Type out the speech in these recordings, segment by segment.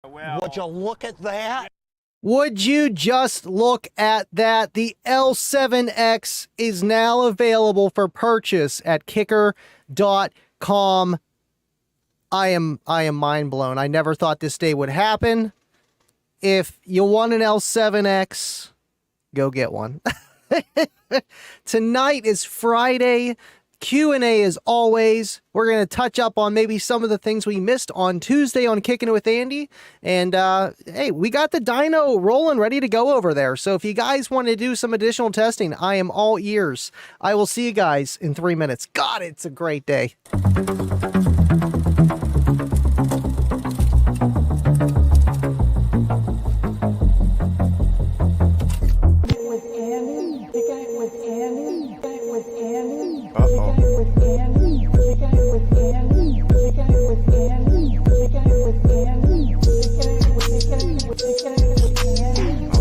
Well, would you look at that? Would you just look at that? The L7X is now available for purchase at kicker.com. I am mind blown. I never thought this day would happen. If you want an L7X, go get one. Tonight is Friday. Q&A as always. We're going to touch up on maybe some of the things we missed on Tuesday on Kicking It With Andy. And, hey, we got the dyno rolling, ready to go over there. So if you guys want to do some additional testing, I am all ears. I will see you guys in 3 minutes. God, it's a great day.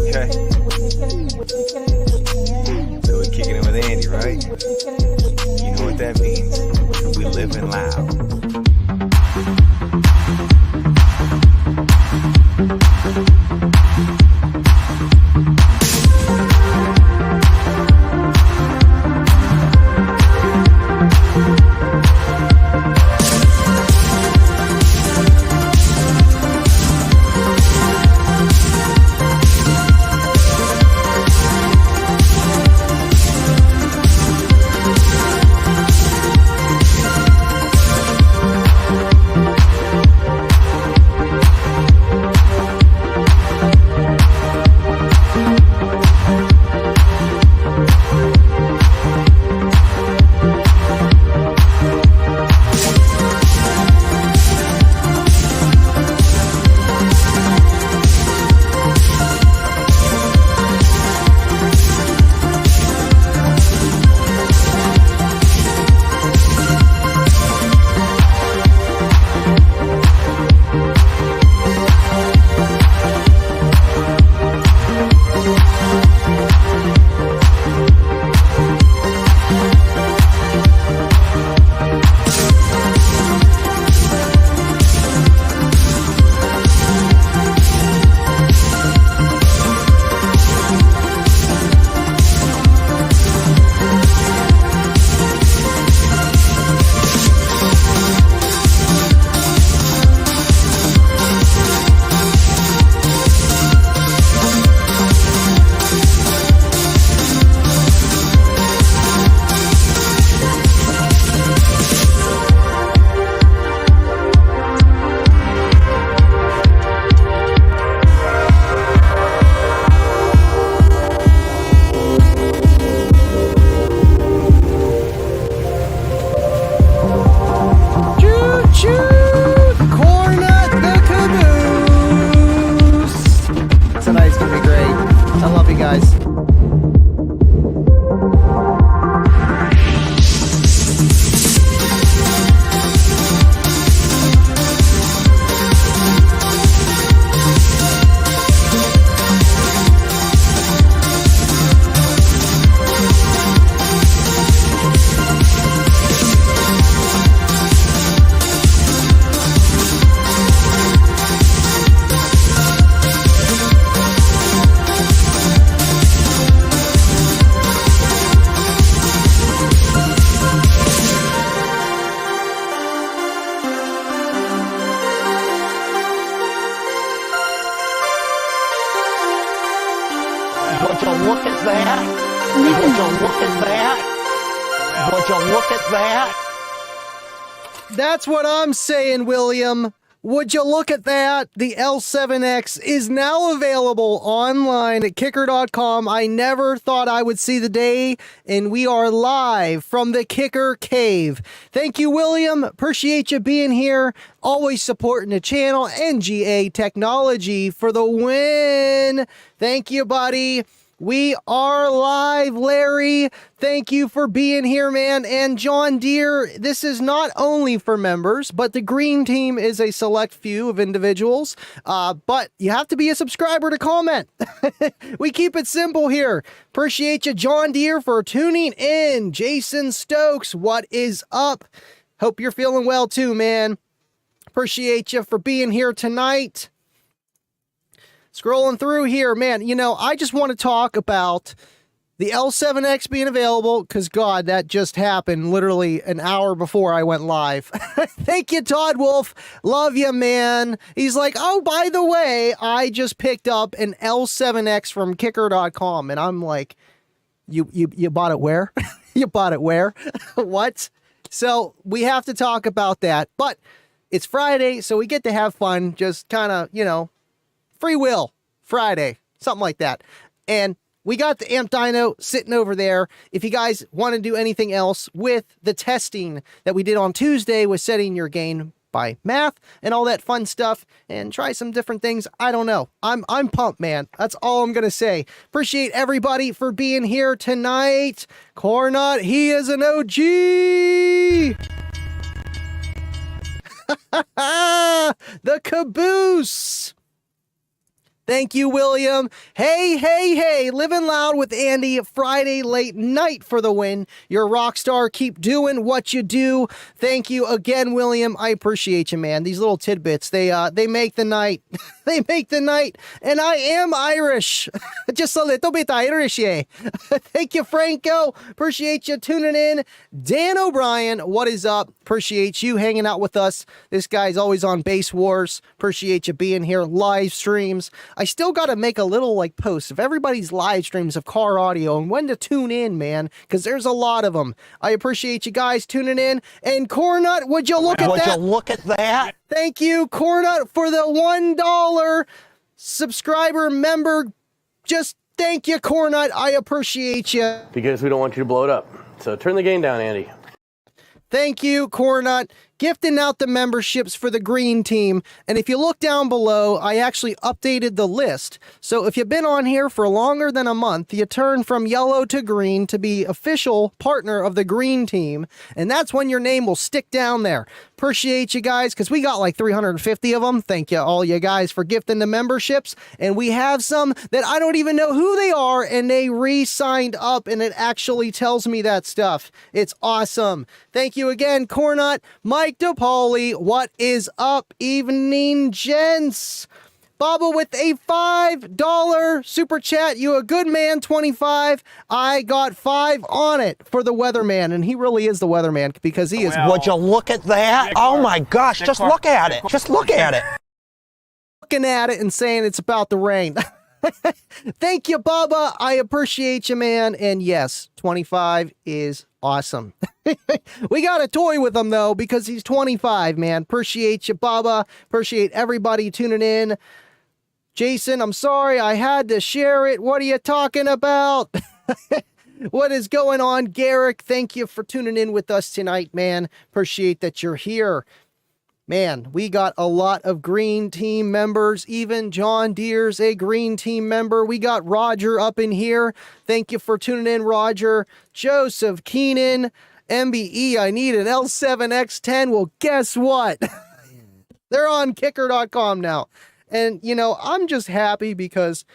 Okay. So we're kicking it with Andy, right? You know what that means. We living loud. Would you look at that? Would you look at that? Would you look at that? That's what I'm saying, William. Would you look at that? The L7X is now available online at kicker.com. I never thought I would see the day, and we are live from the Kicker Cave. Thank you, William. Appreciate you being here. Always supporting the channel. NGA Technology for the win. Thank you, buddy. We are live, Larry. Thank you for being here, man. And John Deere, this is not only for members, but the green team is a select few of individuals. But you have to be a subscriber to comment. We keep it simple here. Appreciate you, John Deere, for tuning in. Jason Stokes, what is up? Hope you're feeling well too, man. Appreciate you for being here tonight. Scrolling through here, man, you know, I just want to talk about the L7X being available, because, God, that just happened literally an hour before I went live. Thank you, Todd Wolf. Love you, man. He's like, oh, by the way, I just picked up an L7X from Kicker.com. And I'm like, you bought it where? You bought it where? What? So we have to talk about that. But it's Friday, so we get to have fun. Just kind of, you know, free will Friday, something like that. And we got the Amp Dyno sitting over there. If you guys want to do anything else with the testing that we did on Tuesday with setting your gain by math and all that fun stuff, and try some different things, I don't know. I'm pumped, man. That's all I'm gonna say. Appreciate everybody for being here tonight. Cornut, he is an OG. The caboose. Thank you, William. Hey, Livin Loud with Andy, Friday late night for the win. You're a rock star. Keep doing what you do. Thank you again, William. I appreciate you, man. These little tidbits, they make the night. They make the night. And I am Irish. Just a little bit Irish, yeah. Thank you, Franco. Appreciate you tuning in. Dan O'Brien, what is up? Appreciate you hanging out with us. This guy's always on Bass Wars. Appreciate you being here. Live streams. I still got to make a little like post of everybody's live streams of car audio and when to tune in, man, because there's a lot of them. I appreciate you guys tuning in. And Cornut, would you look at that? Would you look at that? Thank you, Cornut, for the $1 subscriber member. Just thank you, Cornut. I appreciate you. Because we don't want you to blow it up. So turn the gain down, Andy. Thank you, Cornut. Gifting out the memberships for the green team. And if you look down below, I actually updated the list. So if you've been on here for longer than a month, you turn from yellow to green to be official partner of the green team. And that's when your name will stick down there. Appreciate you guys, because we got like 350 of them. Thank you, all you guys, for gifting the memberships. And we have some that I don't even know who they are, and they re-signed up, and it actually tells me that stuff. It's awesome. Thank you again, Cornut. Mike DePauli, what is up, evening gents? Bubba with a $5 super chat. You a good man, 25. I got 5 on it for the weatherman, and he really is the weatherman because he is. Would you look at that? Oh my gosh, just look at it. Just look at it. Looking at it and saying it's about to rain. Thank you, Bubba. I appreciate you, man. And yes, 25 is awesome. We got a toy with him, though, because he's 25, man. Appreciate you, Bubba. Appreciate everybody tuning in. Jason, I'm sorry. I had to share it. What are you talking about? What is going on, Garrick? Thank you for tuning in with us tonight, man. Appreciate that you're here. Man, we got a lot of green team members. Even John Deere's a green team member. We got Roger up in here. Thank you for tuning in, Roger. Joseph Keenan, MBE, I need an L7X10. Well, guess what? They're on Kicker.com now. And, you know, I'm just happy because,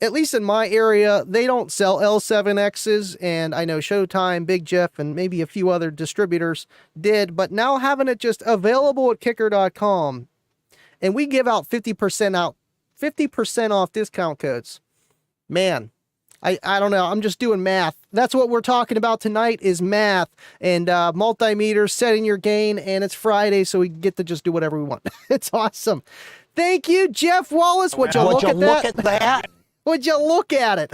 at least in my area, they don't sell L7Xs, and I know Showtime, Big Jeff, and maybe a few other distributors did, but now having it just available at Kicker.com, and we give out 50% off discount codes. Man, I don't know, I'm just doing math. That's what we're talking about tonight is math, and multimeters, setting your gain, and it's Friday, so we get to just do whatever we want. It's awesome. Thank you, Jeff Wallace. Would you look at that? Would you look at it?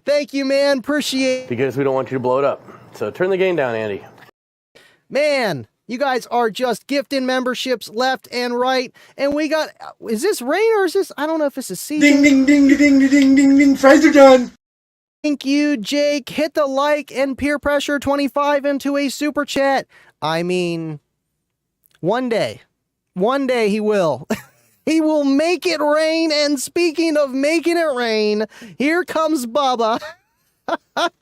Thank you, man. Appreciate it. Because we don't want you to blow it up. So turn the gain down, Andy. Man, you guys are just gifting memberships left and right. And we got, is this rain or is this, I don't know if this is season. Ding, ding, ding, ding, ding, ding, ding, ding. Fries are done. Thank you, Jake. Hit the like and peer pressure 25 into a super chat. I mean, one day he will. He will make it rain, and speaking of making it rain, here comes Bubba.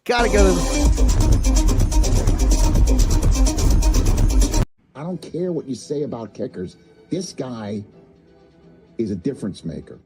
Gotta go to... I don't care what you say about kickers. This guy is a difference maker.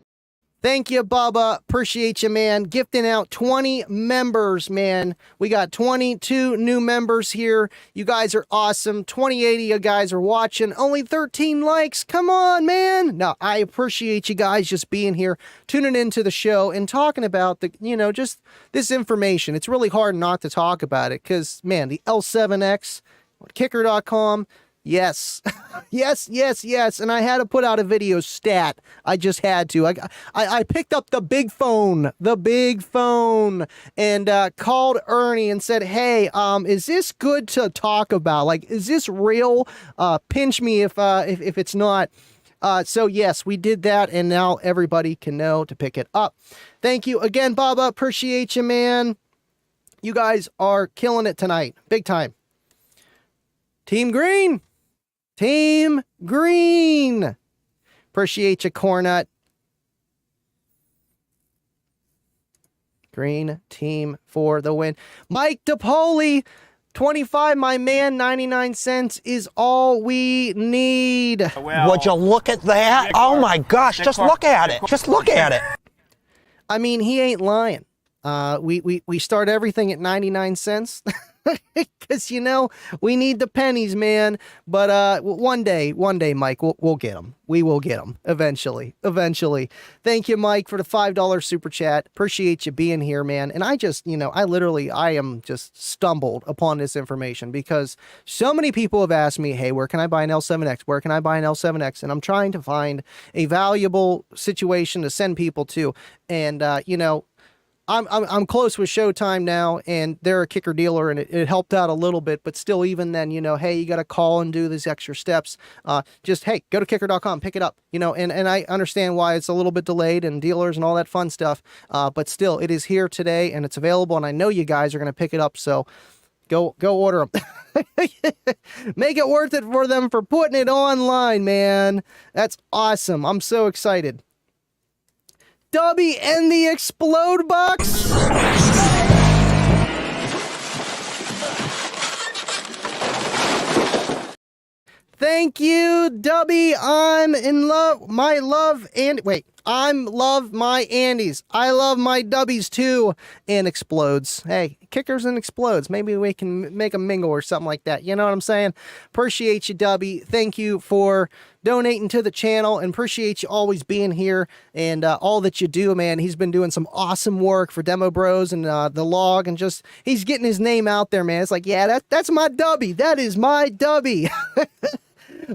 Thank you, Bubba. Appreciate you, man. Gifting out 20 members, man. We got 22 new members here. You guys are awesome. 28 of you guys are watching. Only 13 likes. Come on, man. No, I appreciate you guys just being here, tuning into the show and talking about the, just this information. It's really hard not to talk about it because, man, the L7X, kicker.com. Yes, yes. And I had to put out a video stat. I just had to. I picked up the big phone, and called Ernie and said, hey, is this good to talk about? Like, is this real? Pinch me if it's not. So yes, we did that, and now everybody can know to pick it up. Thank you again, Bubba. Appreciate you, man. You guys are killing it tonight. Big time. Team Green. Team Green. Appreciate you, Cornut. Green team for the win. Mike DePoli, 25, my man, 99 cents is all we need. Well, Would you look at that? Oh my gosh, just look at it. Just look at it. I mean, he ain't lying. We start everything at 99 cents. Because, we need the pennies, man. But one day, Mike, we'll get them. We will get them eventually. Thank you, Mike, for the $5 super chat. Appreciate you being here, man. And I just, I am just stumbled upon this information because so many people have asked me, hey, where can I buy an L7X? Where can I buy an L7X? And I'm trying to find a valuable situation to send people to. And, I'm close with Showtime now, and they're a kicker dealer, and it helped out a little bit, but still, even then, hey, you got to call and do these extra steps. Just, hey, go to kicker.com, pick it up, and I understand why it's a little bit delayed and dealers and all that fun stuff, but still, it is here today, and it's available, and I know you guys are going to pick it up, so go order them. Make it worth it for them for putting it online, man. That's awesome. I'm so excited. Dubby and the Explode Box. Thank you, Dubby. I'm in love. My love and wait. I'm love my Andes. I love my Dubbies too. And Explodes. Hey, kickers and Explodes. Maybe we can make a mingle or something like that. You know what I'm saying? Appreciate you, Dubby. Thank you for donating to the channel and appreciate you always being here and all that you do, man. He's been doing some awesome work for Demo Bros and the log, and just he's getting his name out there, man. It's like, yeah, that's my Dubby. That is my Dubby.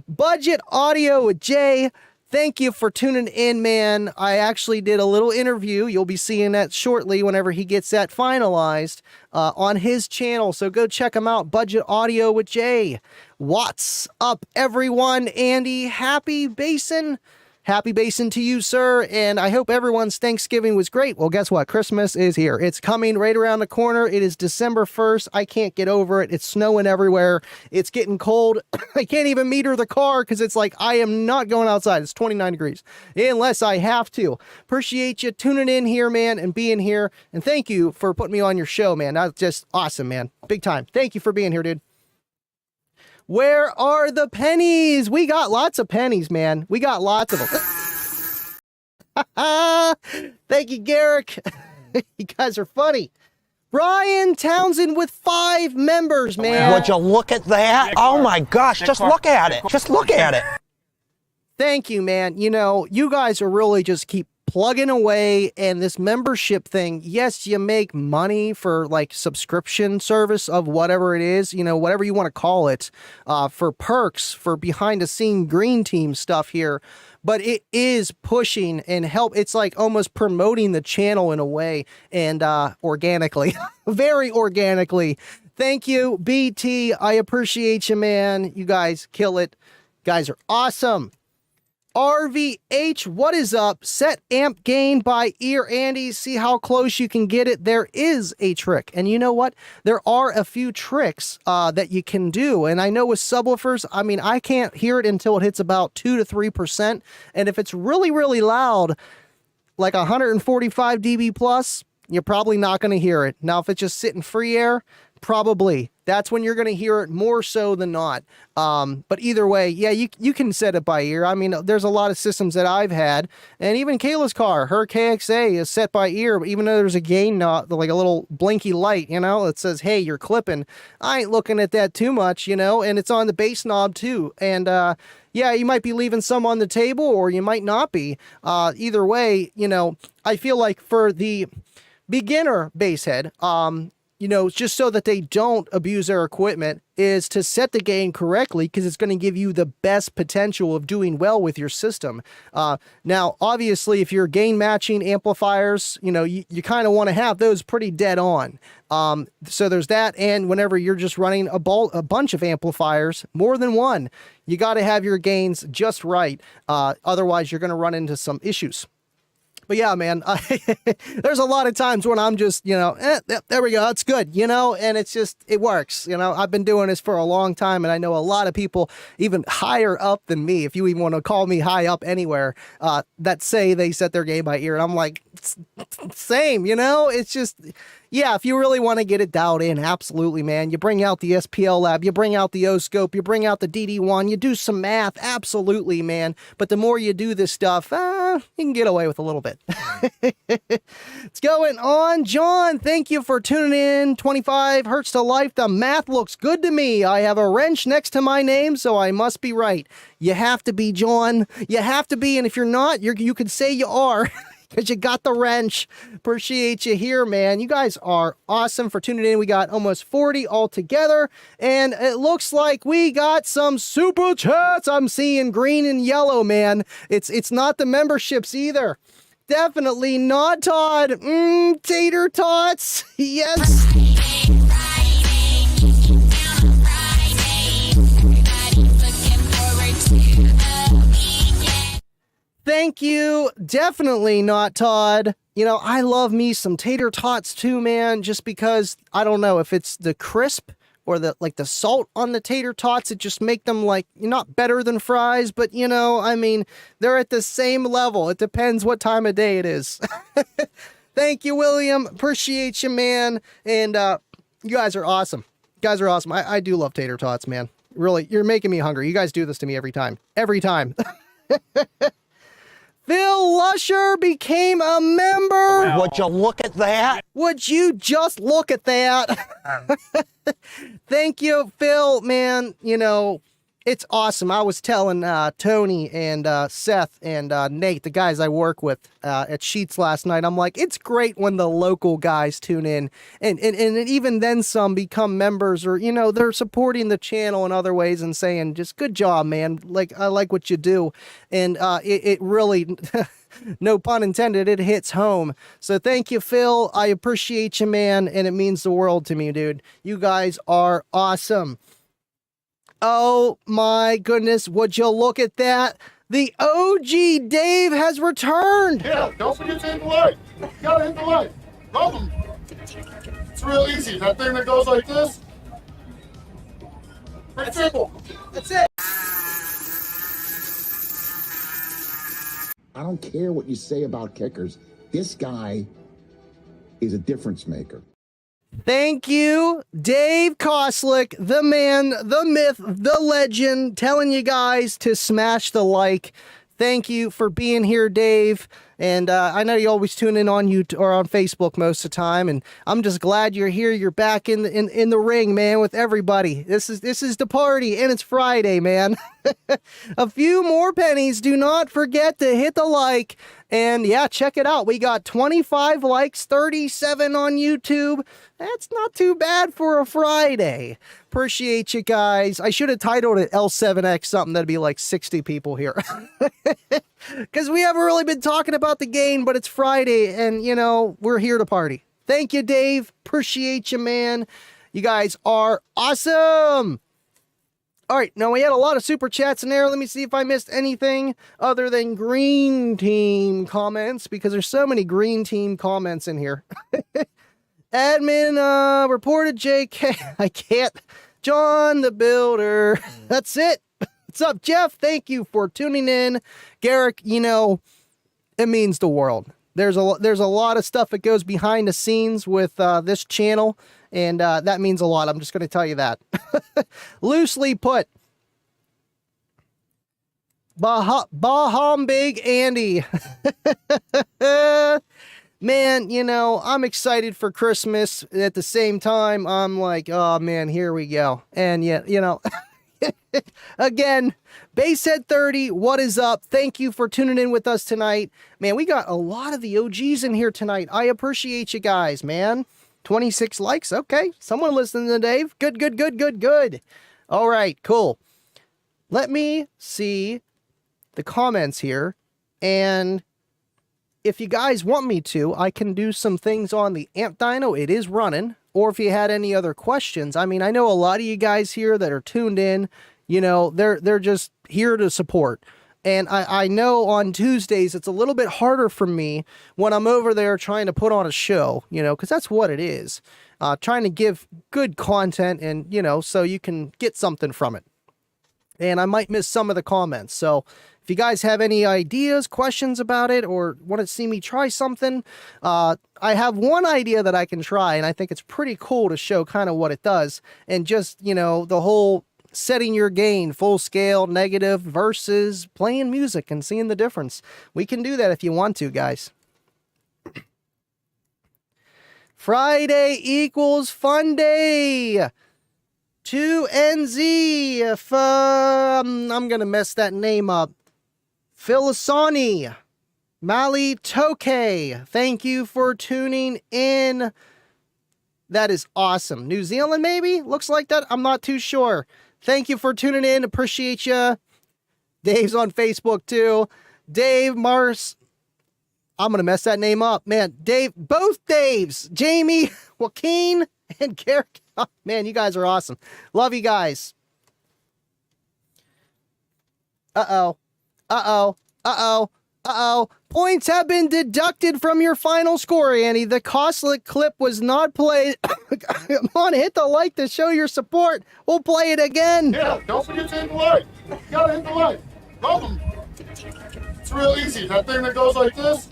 Budget Audio with Jay. Thank you for tuning in, man. I actually did a little interview. You'll be seeing that shortly whenever he gets that finalized on his channel. So go check him out. Budget Audio with Jay. What's up, everyone? Andy, happy Basin. Happy Basin to you, sir, and I hope everyone's Thanksgiving was great. Well, guess what? Christmas is here. It's coming right around the corner. It is December 1st. I can't get over it. It's snowing everywhere. It's getting cold. I can't even meter the car because it's like I am not going outside. It's 29 degrees unless I have to. Appreciate you tuning in here, man, and being here, and thank you for putting me on your show, man. That's just awesome, man. Big time. Thank you for being here, dude. Where are the pennies? We got lots of pennies, man. We got lots of them. Thank you, Garrick. You guys are funny. Brian Townsend with 5 members, man. Would you look at that? Oh my gosh, just look at it. Just look at it. Thank you, man. You guys are really just keep plugging away, and this membership thing, yes, you make money for like subscription service of whatever it is, whatever you want to call it, for perks, for behind the scene green team stuff here, but it is pushing and help. It's like almost promoting the channel in a way, and organically, very organically. Thank you, BT. I appreciate you, man. You guys kill it. Guys are awesome. RVH, what is up? Set amp gain by ear, Andy. See how close you can get it. There is a trick. And you know what? There are a few tricks that you can do. And I know with subwoofers, I mean, I can't hear it until it hits about 2 to 3%. And if it's really, really loud, like 145 dB plus, you're probably not going to hear it. Now, if it's just sitting free air, probably. That's when you're going to hear it more so than not. But either way, yeah, you can set it by ear. I mean, there's a lot of systems that I've had, and even Kayla's car, her KXA is set by ear, even though there's a gain knob, like a little blinky light, you know, it says, hey, you're clipping. I ain't looking at that too much, you know, and it's on the bass knob too. And, yeah, you might be leaving some on the table or you might not be. Either way, you know, I feel like for the beginner bass head, you know, just so that they don't abuse their equipment, is to set the gain correctly, because it's going to give you the best potential of doing well with your system. Now, obviously, if you're gain matching amplifiers, you know, you kind of want to have those pretty dead on. So there's that. And whenever you're just running a bunch of amplifiers, more than one, you got to have your gains just right. Otherwise, you're going to run into some issues. But yeah, man, there's a lot of times when I'm just, you know, there we go, that's good, you know, and it's just, it works. You know, I've been doing this for a long time, and I know a lot of people even higher up than me, if you even want to call me high up anywhere, that say they set their gain by ear. And I'm like, same, you know, it's just, yeah, if you really want to get it dialed in, absolutely, man. You bring out the SPL lab, you bring out the O-scope, you bring out the DD1, you do some math, absolutely, man. But the more you do this stuff, you can get away with a little bit. It's going on. John, thank you for tuning in. 25 hertz to life. The math looks good to me. I have a wrench next to my name, so I must be right. You have to be, John. You have to be, and if you're not, you can say you are. Because you got the wrench. Appreciate you here, man. You guys are awesome for tuning in. We got almost 40 altogether. And it looks like we got some super chats. I'm seeing green and yellow, man. It's not the memberships either. Definitely not, Todd. Tater tots. Yes. Thank you. Definitely not, Todd. You know, I love me some tater tots too, man, just because, I don't know if it's the crisp or the salt on the tater tots, it just make them like, not better than fries, but you know, I mean, they're at the same level. It depends what time of day it is. Thank you, William. Appreciate you, man. And you guys are awesome. You guys are awesome. I do love tater tots, man. Really, you're making me hungry. You guys do this to me every time. Every time. Phil Lusher became a member. Would you look at that? Would you just look at that? Thank you, Phil, man. You know, it's awesome. I was telling Tony and Seth and Nate, the guys I work with at Sheets last night, I'm like, it's great when the local guys tune in and even then some become members, or, you know, they're supporting the channel in other ways and saying, just good job, man. Like, I like what you do. And it really, no pun intended, it hits home. So thank you, Phil. I appreciate you, man. And it means the world to me, dude. You guys are awesome. Oh my goodness, would you look at that? The OG Dave has returned. Yeah, don't forget to hit the like. You gotta hit the like. Love them. It's real easy. That thing that goes like this. Pretty simple. That's it. I don't care what you say about kickers. This guy is a difference maker. Thank you, Dave Koslick, the man, the myth, the legend, telling you guys to smash the like. Thank you for being here, Dave. And I know you always tune in on YouTube or on Facebook most of the time, and I'm just glad you're here. You're back in the ring, man, with everybody. This is the party, and it's Friday, man. A few more pennies. Do not forget to hit the like. And yeah, check it out. We got 25 likes, 37 on YouTube. That's not too bad for a Friday. Appreciate you guys. I should have titled it L7X something. That'd be like 60 people here. Because we haven't really been talking about the game, but it's Friday and, you know, we're here to party. Thank you, Dave. Appreciate you, man. You guys are awesome. All right, now we had a lot of super chats in there. Let me see if I missed anything other than green team comments, because there's so many green team comments in here. Admin reported JK. I can't. John the Builder. That's it. What's up, Jeff? Thank you for tuning in. Garrick, you know, it means the world. There's a lot of stuff that goes behind the scenes with this channel, And that means a lot. I'm just going to tell you that. Loosely put. Big Andy. Man, you know, I'm excited for Christmas. At the same time, I'm like, oh man, here we go. And yet, you know, again, Basshead 30, what is up? Thank you for tuning in with us tonight. Man, we got a lot of the OGs in here tonight. I appreciate you guys, man. 26 likes. Okay. Someone listening to Dave. Good. All right, cool. Let me see the comments here. And if you guys want me to, I can do some things on the Amp Dyno. It is running. Or if you had any other questions. I mean, I know a lot of you guys here that are tuned in, you know, they're just here to support. And I know on Tuesdays, it's a little bit harder for me when I'm over there trying to put on a show, you know, because that's what it is. Trying to give good content and, you know, so you can get something from it. And I might miss some of the comments. So if you guys have any ideas, questions about it, or want to see me try something, I have one idea that I can try, and I think it's pretty cool to show kind of what it does. And just, you know, the whole setting your gain, full scale, negative, versus playing music and seeing the difference. We can do that if you want to, guys. Friday equals fun day. 2NZ, if I'm going to mess that name up. Philisani, Mali Toke, thank you for tuning in. That is awesome. New Zealand, maybe? Looks like that. I'm not too sure. Thank you for tuning in. Appreciate you. Dave's on Facebook, too. Dave Mars. I'm going to mess that name up. Man, Dave, both Daves. Jamie, Joaquin, and Garrick. Oh, man, you guys are awesome. Love you guys. Uh-oh. Points have been deducted from your final score, Annie. The Costlet clip was not played. Come on, hit the like to show your support. We'll play it again. Yeah, don't forget to hit the like. You gotta hit the like. Love them. It's real easy. That thing that goes like this.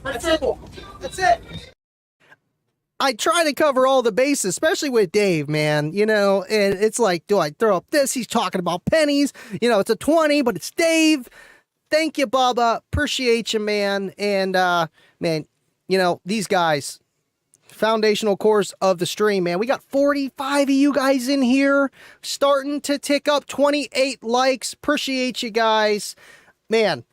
Pretty simple. That's it. I try to cover all the bases, especially with Dave, man, you know, and it's like, do I throw up this? He's talking about pennies, you know, it's a 20, but it's Dave. Thank you, Bubba. Appreciate you, man. And, man, you know, these guys, foundational course of the stream, man, we got 45 of you guys in here, starting to tick up 28 likes. Appreciate you guys, man.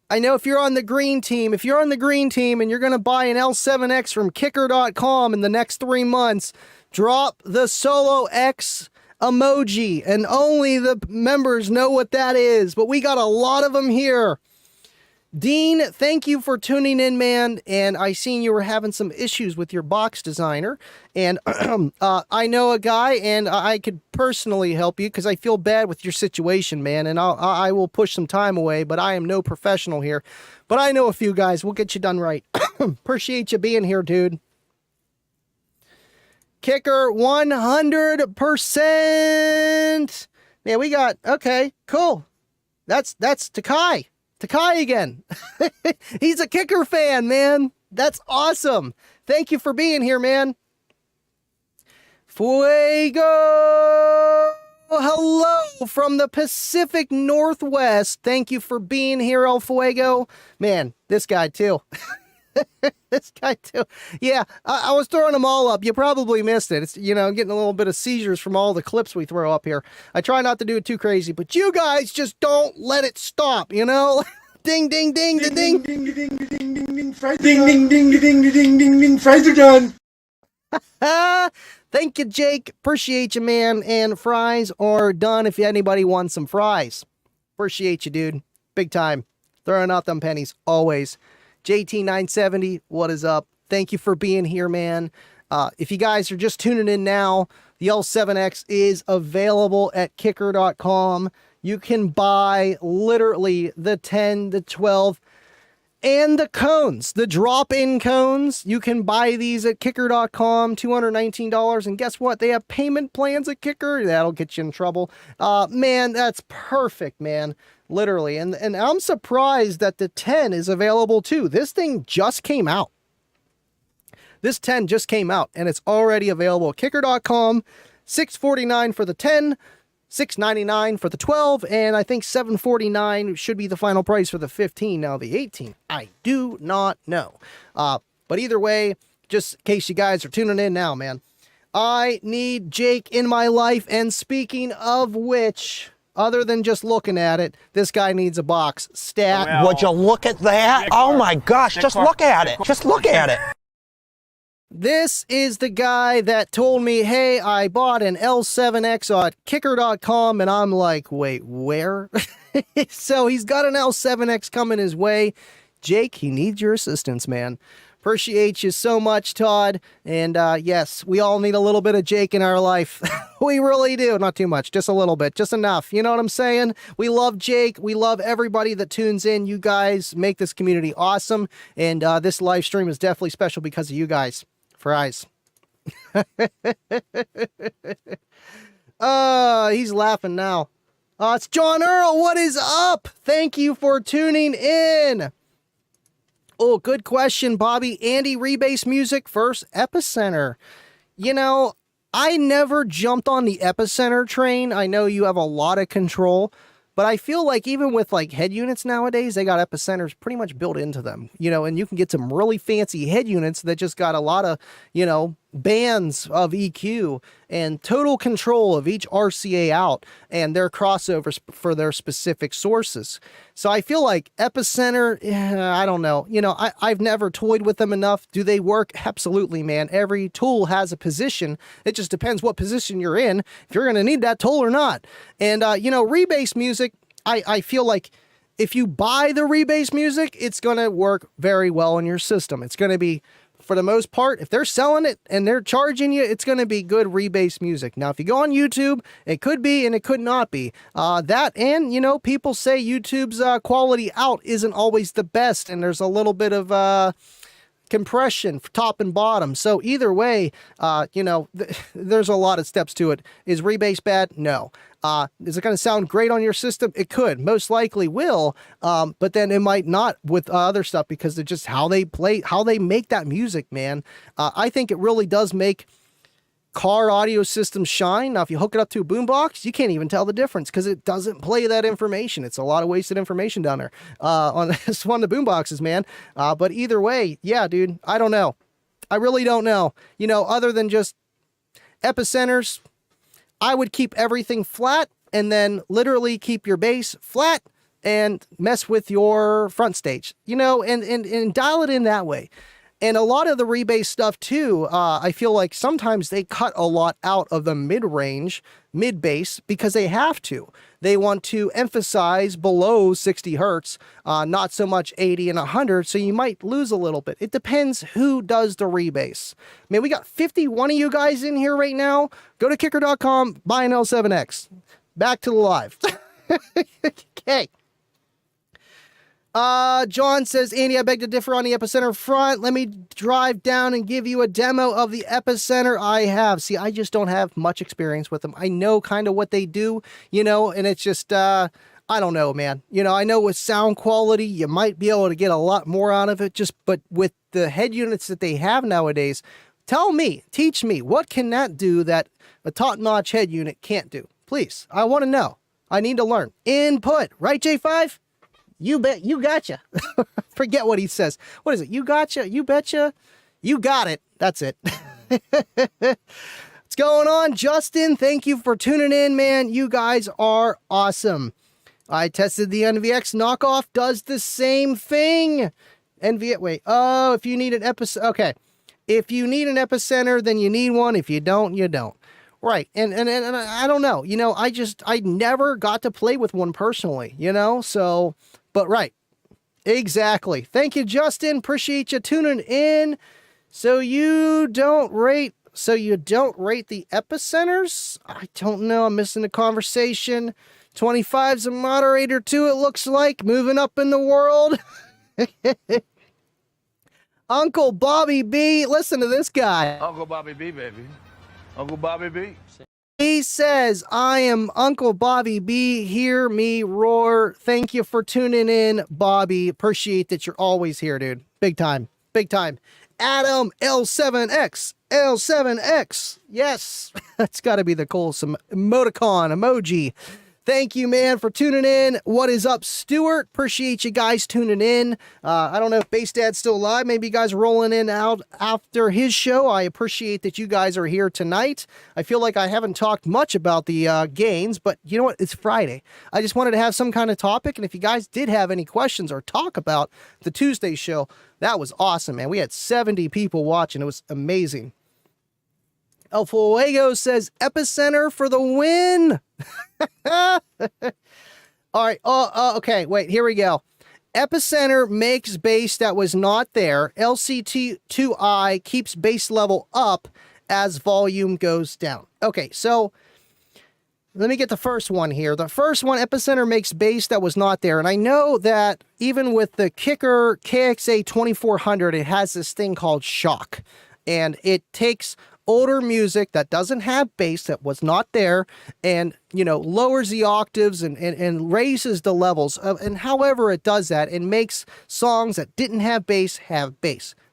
I know if you're on the green team, and you're going to buy an L7X from kicker.com in the next 3 months, drop the Solo X emoji, and only the members know what that is. But we got a lot of them here. Dean, thank you for tuning in, man. And I seen you were having some issues with your box designer. And I know a guy, and I could personally help you because I feel bad with your situation, man. And I will push some time away, but I am no professional here. But I know a few guys. We'll get you done right. Appreciate you being here, dude. Kicker 100%. Man, we got, okay, cool. That's Takai. Takai again. He's a kicker fan, man. That's awesome. Thank you for being here, man. Fuego. Hello from the Pacific Northwest. Thank you for being here, El Fuego. Man, this guy too. This guy too. Yeah, I was throwing them all up. You probably missed it. It's, you know, getting a little bit of seizures from all the clips we throw up here. I try not to do it too crazy, but you guys just don't let it stop, you know? Ding, ding, ding, ding, ding. Ding, ding, ding, ding, ding, ding, fries ding, ding, ding, ding, ding, ding, ding, fries are done. Thank you, Jake. Appreciate you, man. And fries are done if anybody wants some fries. Appreciate you, dude. Big time. Throwing out them pennies, always. JT970, what is up? Thank you for being here, man. If you guys are just tuning in now, the L7X is available at kicker.com. You can buy literally the 10, the 12, and the cones, the drop-in cones. You can buy these at kicker.com, $219. And guess what? They have payment plans at Kicker. That'll get you in trouble. Man, that's perfect, man. Literally. And I'm surprised that the 10 is available too. This thing just came out. This 10 just came out, and it's already available at kicker.com. $649 for the 10, $699 for the 12, and I think $749 should be the final price for the 15. Now, the 18, I do not know. But either way, just in case you guys are tuning in now, man, I need Jake in my life, and speaking of which, other than just looking at it, this guy needs a box. Stat. Would you look at that? Oh my gosh, just look at it. Just look at it. This is the guy that told me, hey, I bought an L7X on kicker.com, and I'm like, wait, where? So he's got an L7X coming his way. Jake, he needs your assistance, man. Appreciate you so much, Todd. And yes, we all need a little bit of Jake in our life. We really do. Not too much, just a little bit, just enough. You know what I'm saying? We love Jake. We love everybody that tunes in. You guys make this community awesome. And this live stream is definitely special because of you guys. Fries. He's laughing now. It's John Earl. What is up? Thank you for tuning in. Oh, good question, Bobby. Andy, rebase music versus Epicenter. You know, I never jumped on the Epicenter train. I know you have a lot of control, but I feel like even with like head units nowadays, they got Epicenters pretty much built into them, you know, and you can get some really fancy head units that just got a lot of, you know, bands of EQ and total control of each RCA out and their crossovers for their specific sources. So I feel like Epicenter, I don't know, you know, I've never toyed with them enough. Do they work? Absolutely, man. Every tool has a position. It just depends what position you're in, if you're going to need that tool or not. And, you know, rebase music, I feel like if you buy the rebase music, it's going to work very well in your system. It's going to be, for the most part, if they're selling it and they're charging you, it's going to be good rebase music. Now, if you go on YouTube, it could be and it could not be. That and, you know, people say YouTube's quality out isn't always the best, and there's a little bit of compression for top and bottom. So either way, you know, there's a lot of steps to it. Is rebase bad? No. Is it going to sound great on your system? It could, most likely will, but then it might not with other stuff because it's just how they play, how they make that music, man. I think it really does make car audio systems shine. Now, if you hook it up to a boombox, you can't even tell the difference because it doesn't play that information. It's a lot of wasted information down there on this one of the boomboxes, man. But either way, yeah, dude, I don't know. I really don't know. You know, other than just Epicenters, I would keep everything flat and then literally keep your bass flat and mess with your front stage, you know, and dial it in that way. And a lot of the rebase stuff too, I feel like sometimes they cut a lot out of the mid-range, mid-bass, because they have to. They want to emphasize below 60 hertz, not so much 80 and 100, so you might lose a little bit. It depends who does the rebase. I mean, we got 51 of you guys in here right now. Go to kicker.com, buy an L7X. Back to the live. Okay. John says, Andy, I beg to differ on the Epicenter front. Let me drive down and give you a demo of the Epicenter I have. See, I just don't have much experience with them. I know kind of what they do, you know, and it's just, I don't know, man. You know, I know with sound quality, you might be able to get a lot more out of it, but with the head units that they have nowadays, tell me, teach me, what can that do that a top-notch head unit can't do? Please, I want to know. I need to learn. Input, right, J5? You bet, you gotcha. Forget what he says. What is it? You gotcha, you betcha, you got it. That's it. What's going on, Justin? Thank you for tuning in, man. You guys are awesome. I tested the NVX knockoff, does the same thing. Wait, oh, if you need an okay. If you need an Epicenter, then you need one. If you don't, you don't. Right, and I don't know. You know, I never got to play with one personally, you know, so... But right, exactly. Thank you, Justin. Appreciate you tuning in. So you don't rate the Epicenters? I don't know. I'm missing the conversation. 25's a moderator too, it looks like. Moving up in the world. Uncle Bobby B. Listen to this guy. Uncle Bobby B, baby. Uncle Bobby B. He says, I am Uncle Bobby B. Hear me roar. Thank you for tuning in, Bobby. Appreciate that you're always here, dude. Big time. Big time. Adam L7X. Yes, that's got to be the coolest emoticon emoji. Thank you, man, for tuning in. What is up, Stuart? Appreciate you guys tuning in. I don't know if Bass Dad's still alive. Maybe you guys are rolling in out after his show. I appreciate that you guys are here tonight. I feel like I haven't talked much about the gains, but you know what? It's Friday. I just wanted to have some kind of topic, and if you guys did have any questions or talk about the Tuesday show, that was awesome, man. We had 70 people watching. It was amazing. LLwA says, Epicenter for the win. All right. Okay. Wait, here we go. Epicenter makes bass that was not there. LCT2I keeps bass level up as volume goes down. Okay, so let me get the first one here. The first one, Epicenter makes bass that was not there. And I know that even with the Kicker KXA 2400, it has this thing called shock. And it takes older music that doesn't have bass, that was not there, and, you know, lowers the octaves and raises the levels. And however it does that, it makes songs that didn't have bass.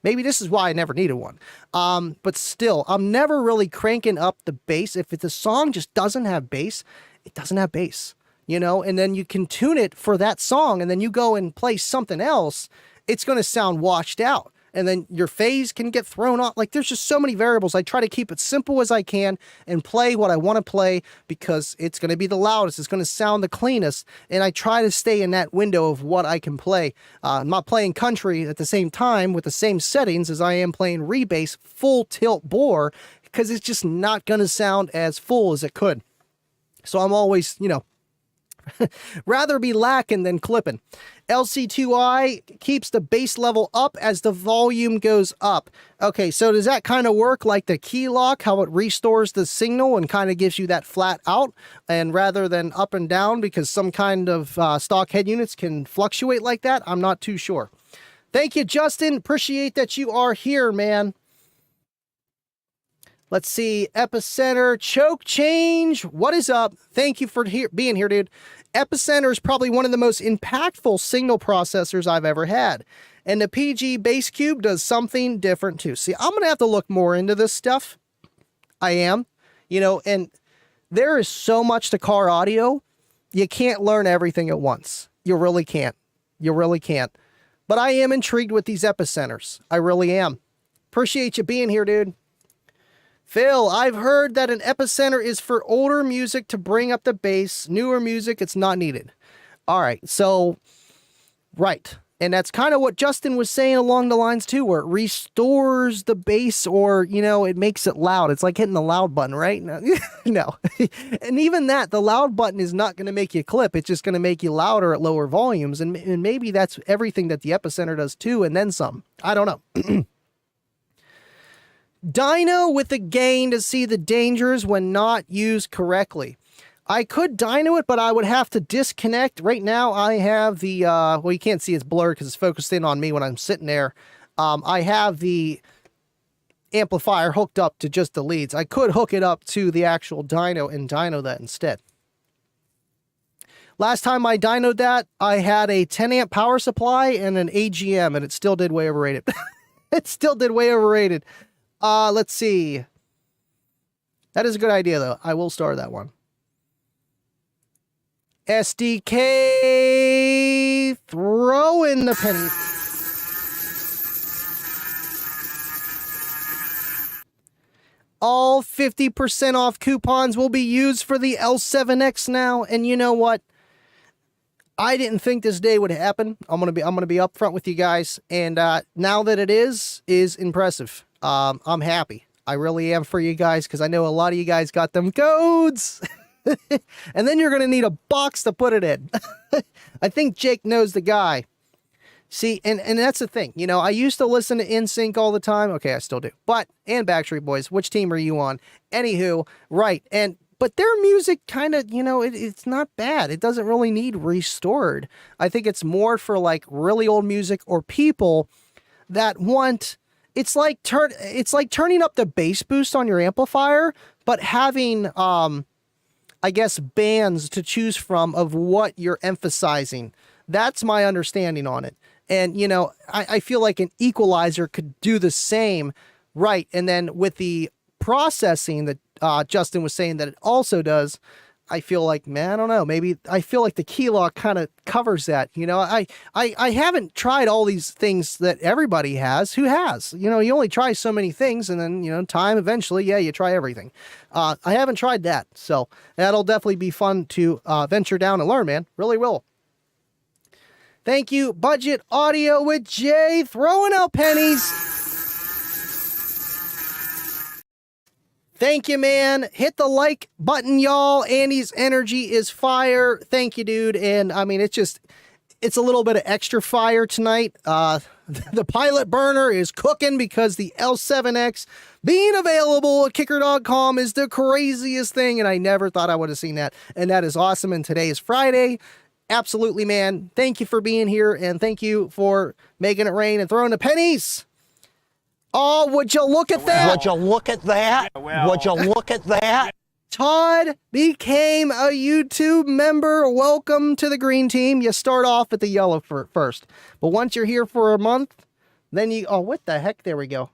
Maybe this is why I never needed one. But still, I'm never really cranking up the bass. If the song just doesn't have bass, it doesn't have bass, you know, and then you can tune it for that song, and then you go and play something else, it's going to sound washed out. And then your phase can get thrown off. Like, there's just so many variables. I try to keep it simple as I can and play what I want to play because it's going to be the loudest. It's going to sound the cleanest. And I try to stay in that window of what I can play. I'm not playing country at the same time with the same settings as I am playing rebass full tilt bore because it's just not going to sound as full as it could. So I'm always, you know, rather be lacking than clipping. LC2I keeps the bass level up as the volume goes up. Okay, so does that kind of work like the key lock, how it restores the signal and kind of gives you that flat out, and rather than up and down, because some kind of stock head units can fluctuate like that? I'm not too sure. Thank you, Justin. Appreciate that you are here, man. Let's see, Epicenter, choke change. What is up? Thank you for being here, dude. Epicenter is probably one of the most impactful signal processors I've ever had. And the PG Bass Cube does something different too. See, I'm going to have to look more into this stuff. I am, you know, and there is so much to car audio. You can't learn everything at once. You really can't. You really can't. But I am intrigued with these Epicenters. I really am. Appreciate you being here, dude. Phil, I've heard that an Epicenter is for older music to bring up the bass. Newer music, it's not needed. All right, so, right. And that's kind of what Justin was saying along the lines too, where it restores the bass, or, you know, it makes it loud. It's like hitting the loud button, right? No. And even that, the loud button is not going to make you clip. It's just going to make you louder at lower volumes. And maybe that's everything that the Epicenter does too, and then some. I don't know. Dyno with the gain to see the dangers when not used correctly. I could dyno it, but I would have to disconnect. Right now, I have the, well, you can't see it's blurred because it's focused in on me when I'm sitting there. I have the amplifier hooked up to just the leads. I could hook it up to the actual dyno and dyno that instead. Last time I dynoed that, I had a 10 amp power supply and an AGM, and it still did way overrated. It still did way overrated. Let's see. That is a good idea, though. I will start that one. SDK, throw in the penny. All 50% off coupons will be used for the L7X now. And you know what? I didn't think this day would happen. I'm gonna be upfront with you guys. And now that it is impressive. I'm happy. I really am for you guys, because I know a lot of you guys got them codes. And then you're going to need a box to put it in. I think Jake knows the guy. See, and that's the thing. You know, I used to listen to NSYNC all the time. Okay, I still do. And Backstreet Boys. Which team are you on? Anywho, right. But their music kind of, you know, it's not bad. It doesn't really need restored. I think it's more for like really old music or people that want... It's like turning up the bass boost on your amplifier, but having, I guess, bands to choose from of what you're emphasizing. That's my understanding on it. And, you know, I feel like an equalizer could do the same, right? And then with the processing that Justin was saying that it also does, I feel like, man, I don't know, maybe I feel like the key lock kind of covers that. You know, I haven't tried all these things that everybody has. Who has? You know, you only try so many things, and then, you know, time eventually, yeah, you try everything. I haven't tried that, so that'll definitely be fun to venture down and learn, man. Really will. Thank you, Budget Audio with Jay, throwing out pennies. Thank you, man. Hit the like button, y'all. Andy's energy is fire. Thank you, dude. And I mean, it's a little bit of extra fire tonight. The pilot burner is cooking because the L7X being available at kicker.com is the craziest thing. And I never thought I would have seen that. And that is awesome. And today is Friday. Absolutely, man. Thank you for being here. And thank you for making it rain and throwing the pennies. Oh, would you look at that? Would you look at that? Would you look at that? Todd became a YouTube member. Welcome to the green team. You start off at the yellow first. But once you're here for a month, then you... Oh, what the heck? There we go.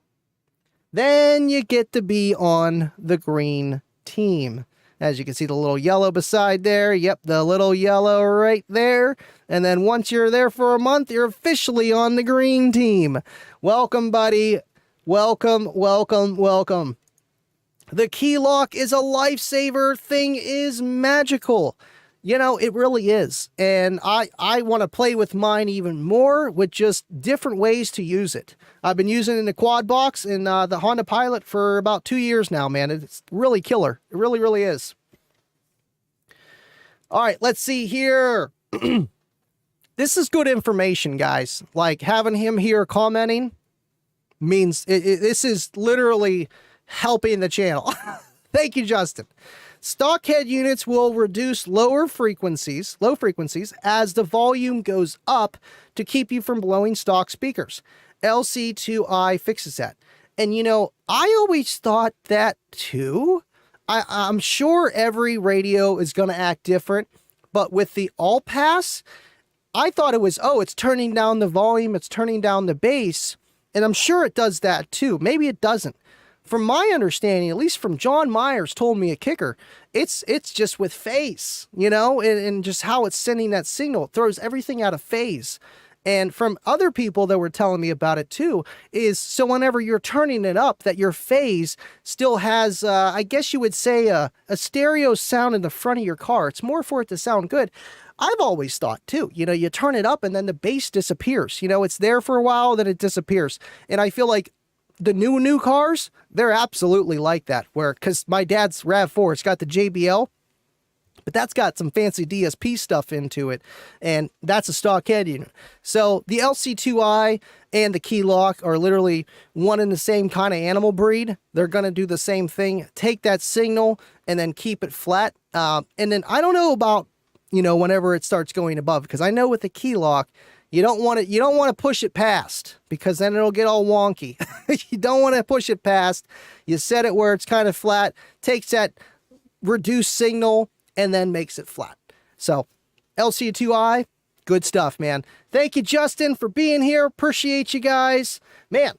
Then you get to be on the green team. As you can see, the little yellow beside there. Yep, the little yellow right there. And then once you're there for a month, you're officially on the green team. Welcome, buddy. Welcome, welcome, welcome. The key lock is a lifesaver. Thing is magical. You know, it really is. And I want to play with mine even more with just different ways to use it. I've been using it in the quad box in the Honda Pilot for about 2 years now, man. It's really killer. It really, really is. All right, let's see here. This is good information, guys. Like having him here commenting means this is literally helping the channel. Thank you, Justin. Stock head units will reduce low frequencies as the volume goes up to keep you from blowing stock speakers. LC2I fixes that. And you know, I always thought that too. I'm sure every radio is going to act different, but with the all pass, I thought it was, oh, it's turning down the volume, it's turning down the bass. And I'm sure it does that too. Maybe it doesn't. From my understanding, at least from John Myers told me at Kicker, it's just with phase, you know, and just how it's sending that signal. It throws everything out of phase. And from other people that were telling me about it too, is so whenever you're turning it up, that your phase still has, I guess you would say, a stereo sound in the front of your car. It's more for it to sound good. I've always thought too, you know, you turn it up and then the bass disappears. You know, it's there for a while, then it disappears. And I feel like the new cars, they're absolutely like that. Where, because my dad's RAV4, it's got the JBL, but that's got some fancy DSP stuff into it, and that's a stock head unit. So the LC2I and the key lock are literally one and the same kind of animal breed. They're going to do the same thing, take that signal and then keep it flat. And then I don't know about, you know, whenever it starts going above, because I know with the key lock, you don't want to push it past, because then it'll get all wonky. You don't want to push it past. You set it where it's kind of flat, takes that reduced signal and then makes it flat. So LC2I, good stuff, man. Thank you, Justin, for being here. Appreciate you guys, man.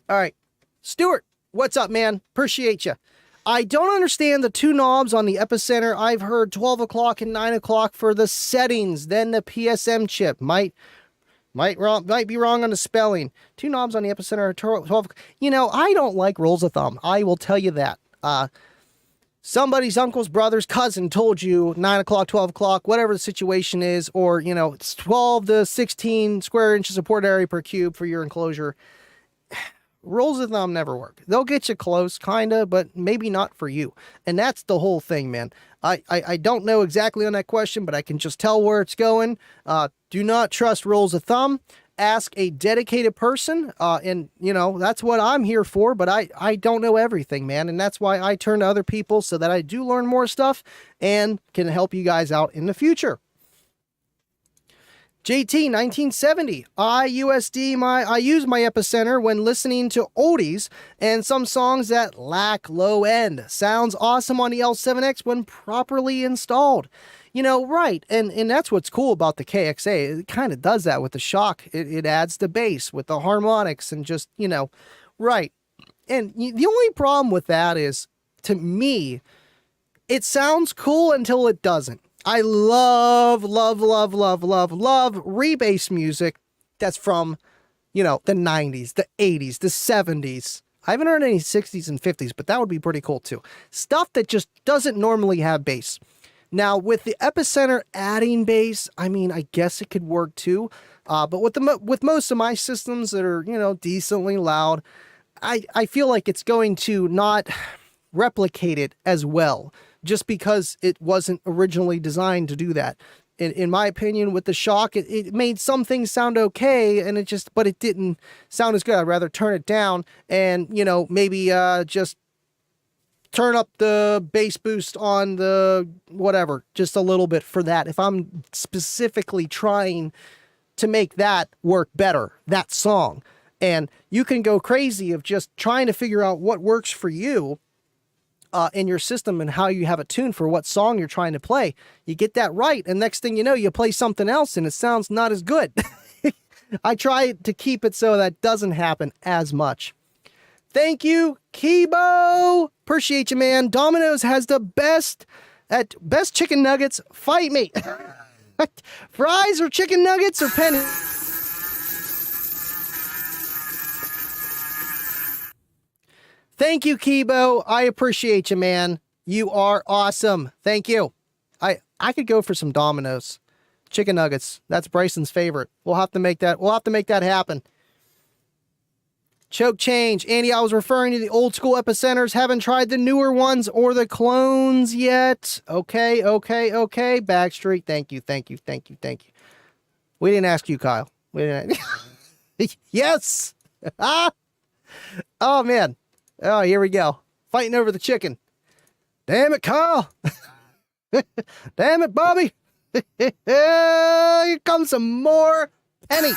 All right, Stuart, what's up, man? Appreciate you. I don't understand the two knobs on the Epicenter. I've heard 12 o'clock and 9 o'clock for the settings, then the PSM chip. Might be wrong on the spelling. Two knobs on the Epicenter are 12. You know, I don't like rules of thumb. I will tell you that. Somebody's uncle's brother's cousin told you 9 o'clock, 12 o'clock, whatever the situation is, or, you know, it's 12 to 16 square inches of port area per cube for your enclosure. Rules of thumb never work. They'll get you close, kinda, but maybe not for you. And that's the whole thing, man. I don't know exactly on that question, but I can just tell where it's going. Do not trust rules of thumb. Ask a dedicated person, and, you know, that's what I'm here for, but I don't know everything, man, and that's why I turn to other people so that I do learn more stuff and can help you guys out in the future. JT 1970. I use my Epicenter when listening to oldies and some songs that lack low end. Sounds awesome on the L7X when properly installed. Right. And that's what's cool about the KXA. It kind of does that with the shock. It adds the bass with the harmonics and just, right. And the only problem with that is, to me, it sounds cool until it doesn't. I love rebass music that's from, the 90s, the 80s, the 70s. I haven't heard any 60s and 50s, but that would be pretty cool too. Stuff that just doesn't normally have bass. Now, with the Epicenter adding bass, I guess it could work too. But with most of my systems that are, decently loud, I feel like it's going to not replicate it as well, just because it wasn't originally designed to do that. In my opinion, with the shock, it made some things sound okay, and but it didn't sound as good. I'd rather turn it down and, maybe just turn up the bass boost on the whatever, just a little bit for that. If I'm specifically trying to make that work better, that song. And you can go crazy of just trying to figure out what works for you in your system and how you have it tuned for what song you're trying to play. You get that right, and next thing you know, you play something else and it sounds not as good. I try to keep it so that doesn't happen as much. Thank you, Kibo. Appreciate you, man. Domino's has the best chicken nuggets. Fight me. Fries or chicken nuggets or penny? Thank you, Kibo. I appreciate you, man. You are awesome. Thank you. I could go for some Domino's chicken nuggets. That's Bryson's favorite. We'll have to make that happen. Choke change. Andy, I was referring to the old school Epicenters. Haven't tried the newer ones or the clones yet. Okay. Backstreet. Thank you. We didn't ask you, Kyle. We didn't. Yes. Oh, man. Oh, here we go. Fighting over the chicken. Damn it, Kyle. Damn it, Bobby. Here comes some more penny.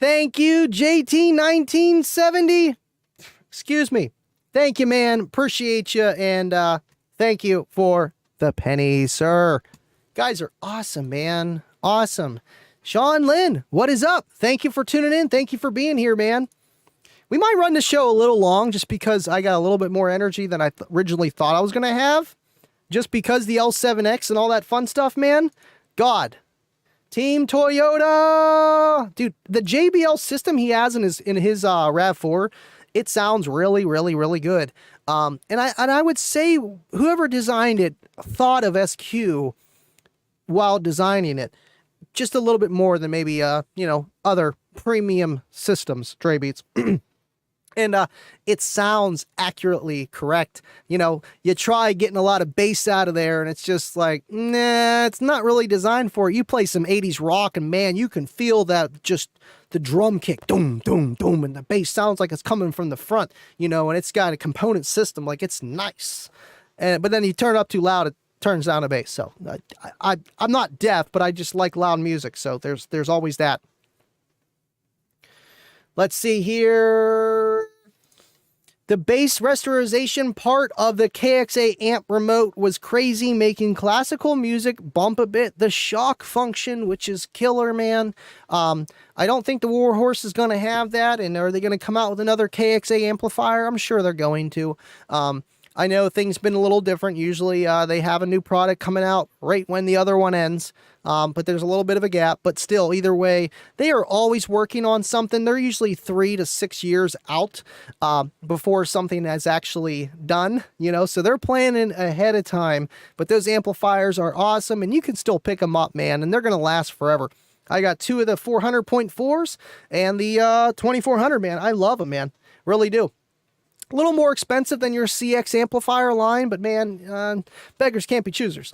Thank you, JT1970. Excuse me. Thank you, man. Appreciate you. And thank you for the penny, sir. Guys are awesome, man. Awesome. Sean Lynn, what is up? Thank you for tuning in. Thank you for being here, man. We might run the show a little long just because I got a little bit more energy than I originally thought I was going to have. Just because the L7X and all that fun stuff, man. God. Team Toyota. Dude, the JBL system he has in his RAV4, it sounds really, really, really good. And I would say whoever designed it thought of SQ while designing it. Just a little bit more than maybe, other premium systems, Dre Beats. And it sounds accurately correct. You try getting a lot of bass out of there, and it's just like, nah, it's not really designed for it. You play some 80s rock, and man, you can feel that just the drum kick, doom, doom, doom, and the bass sounds like it's coming from the front, and it's got a component system, like it's nice. But then you turn it up too loud, it turns down a bass. So I'm not deaf, but I just like loud music. So there's always that. Let's see here. The bass restoration part of the KXA amp remote was crazy, making classical music bump a bit. The shock function, which is killer, man. I don't think the Warhorse is going to have that. And are they going to come out with another KXA amplifier? I'm sure they're going to. I know things been a little different. Usually they have a new product coming out right when the other one ends. But there's a little bit of a gap. But still, either way, they are always working on something. They're usually 3 to 6 years out before something is actually done. So they're planning ahead of time. But those amplifiers are awesome, and you can still pick them up, man. And they're going to last forever. I got 2 of the 400.4s and the 2400, man. I love them, man. Really do. A little more expensive than your CX amplifier line, but man, beggars can't be choosers.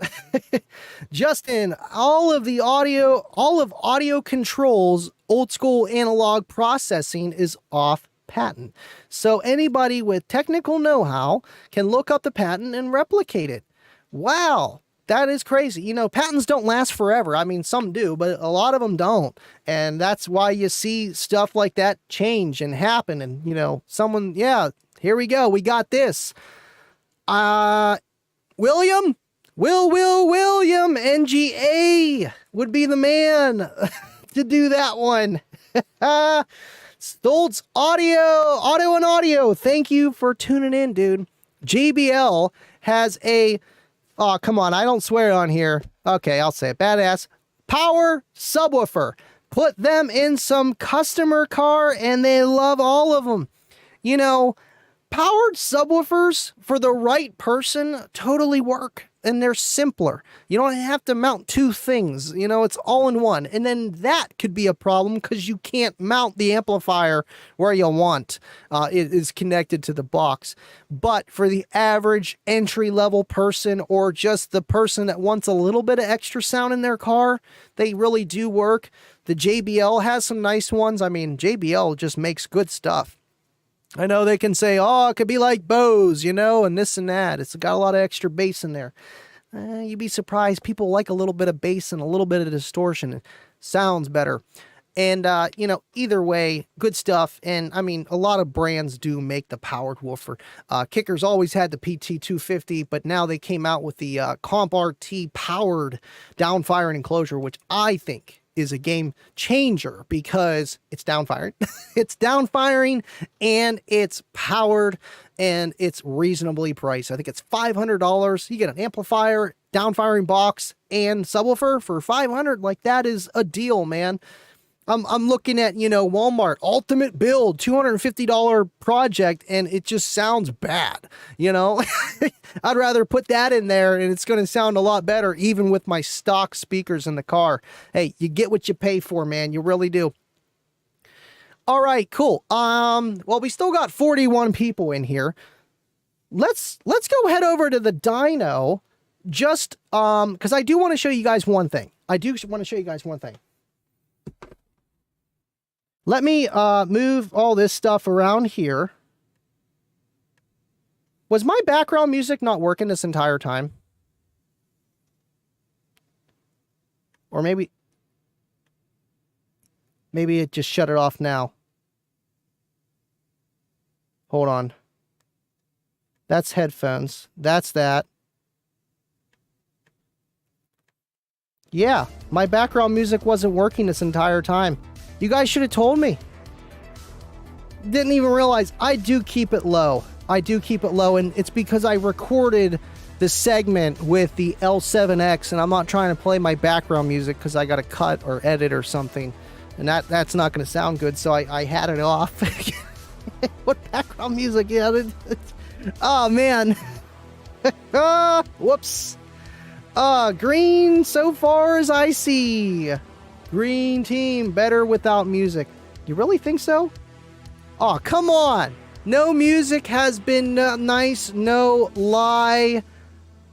Justin, all of audio controls, old school analog processing is off patent. So anybody with technical know-how can look up the patent and replicate it. Wow. That is crazy. Patents don't last forever. I mean, some do, but a lot of them don't. And that's why you see stuff like that change and happen. And, someone, yeah, here we go. We got this. William NGA would be the man to do that one. Stoltz Audio and Audio. Thank you for tuning in, dude. JBL has a, oh, come on, I don't swear on here. Okay, I'll say it. Badass power subwoofer. Put them in some customer car and they love all of them. You know, powered subwoofers for the right person totally work. And they're simpler. You don't have to mount two things. You know, it's all in one. And then that could be a problem because you can't mount the amplifier where you want. It is connected to the box. But for the average entry-level person or just the person that wants a little bit of extra sound in their car, they really do work. The JBL has some nice ones. I mean, JBL just makes good stuff. I know they can say, oh, it could be like Bose, you know, and this and that. It's got a lot of extra bass in there. You'd be surprised. People like a little bit of bass and a little bit of distortion. It sounds better. And, you know, either way, good stuff. And, I mean, a lot of brands do make the powered woofer. Kickers always had the PT250, but now they came out with the Comp RT powered downfiring enclosure, which I think is a game changer because it's downfiring. It's downfiring and it's powered and it's reasonably priced. I think it's $500. You get an amplifier, downfiring box, and subwoofer for $500. Like, that is a deal, man. I'm looking at, you know, Walmart ultimate build, $250 project, and it just sounds bad. You know, I'd rather put that in there and it's going to sound a lot better, even with my stock speakers in the car. Hey, you get what you pay for, man. You really do. All right, cool. Well, we still got 41 people in here. Let's go head over to the dyno just, because I do want to show you guys one thing. Let me move all this stuff around here. Was my background music not working this entire time? Or maybe it just shut it off now. Hold on. That's headphones. That's that. Yeah, my background music wasn't working this entire time. You guys should have told me. Didn't even realize. I do keep it low. And it's because I recorded the segment with the L7X, and I'm not trying to play my background music because I got to cut or edit or something. And that's not going to sound good, so I had it off. What background music? Yeah. Oh, man. Whoops. Green so far as I see. Green team, better without music. You really think so? Oh, come on. No music has been nice. No lie.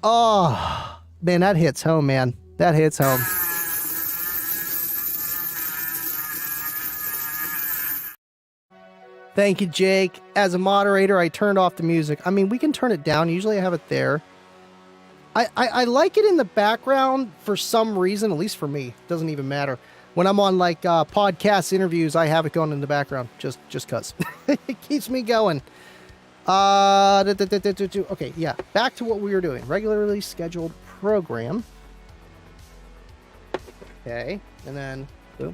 Oh, man, that hits home, man. That hits home. Thank you, Jake. As a moderator, I turned off the music. I mean, we can turn it down. Usually I have it there. I like it in the background for some reason, at least for me. Doesn't even matter. When I'm on like podcast interviews, I have it going in the background just cause. It keeps me going. Okay, yeah. Back to what we were doing. Regularly scheduled program. Okay, and then boom.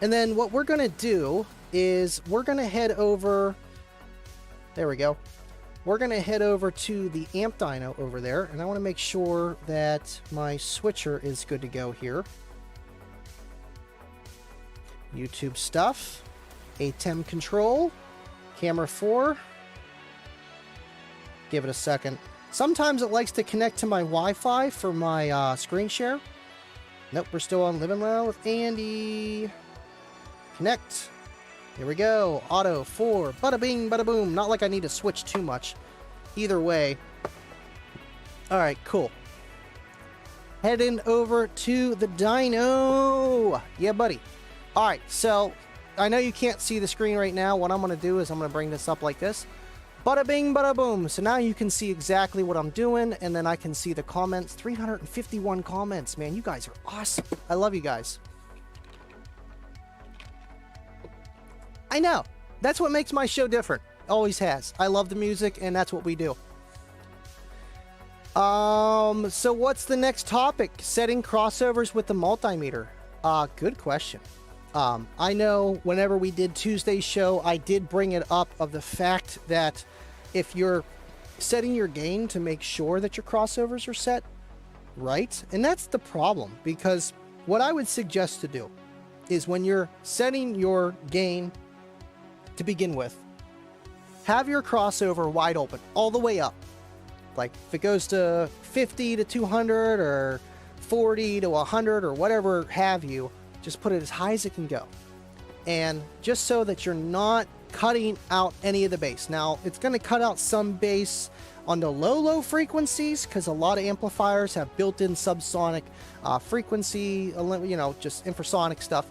And then what we're gonna do is we're going to head over, there we go. We're going to head over to the amp dyno over there, and I want to make sure that my switcher is good to go here. YouTube stuff, ATEM control, camera 4. Give it a second. Sometimes it likes to connect to my Wi-Fi for my screen share. Nope, we're still on Livin Loud with Andy. Connect. Here we go. Auto 4. Bada bing, bada boom. Not like I need to switch too much. Either way. Alright, cool. Heading over to the dyno. Yeah, buddy. Alright, so I know you can't see the screen right now. What I'm going to do is I'm going to bring this up like this. Bada bing, bada boom. So now you can see exactly what I'm doing, and then I can see the comments. 351 comments, man. You guys are awesome. I love you guys. I know. That's what makes my show different. Always has. I love the music, and that's what we do. So what's the next topic? Setting crossovers with the multimeter. Good question. I know whenever we did Tuesday's show, I did bring it up of the fact that if you're setting your gain to make sure that your crossovers are set right, and that's the problem, because what I would suggest to do is when you're setting your gain to begin with, have your crossover wide open all the way up. Like if it goes to 50 to 200 or 40 to 100 or whatever have you, just put it as high as it can go. And just so that you're not cutting out any of the bass. Now, it's going to cut out some bass on the low frequencies because a lot of amplifiers have built-in subsonic frequency, you know, just infrasonic stuff.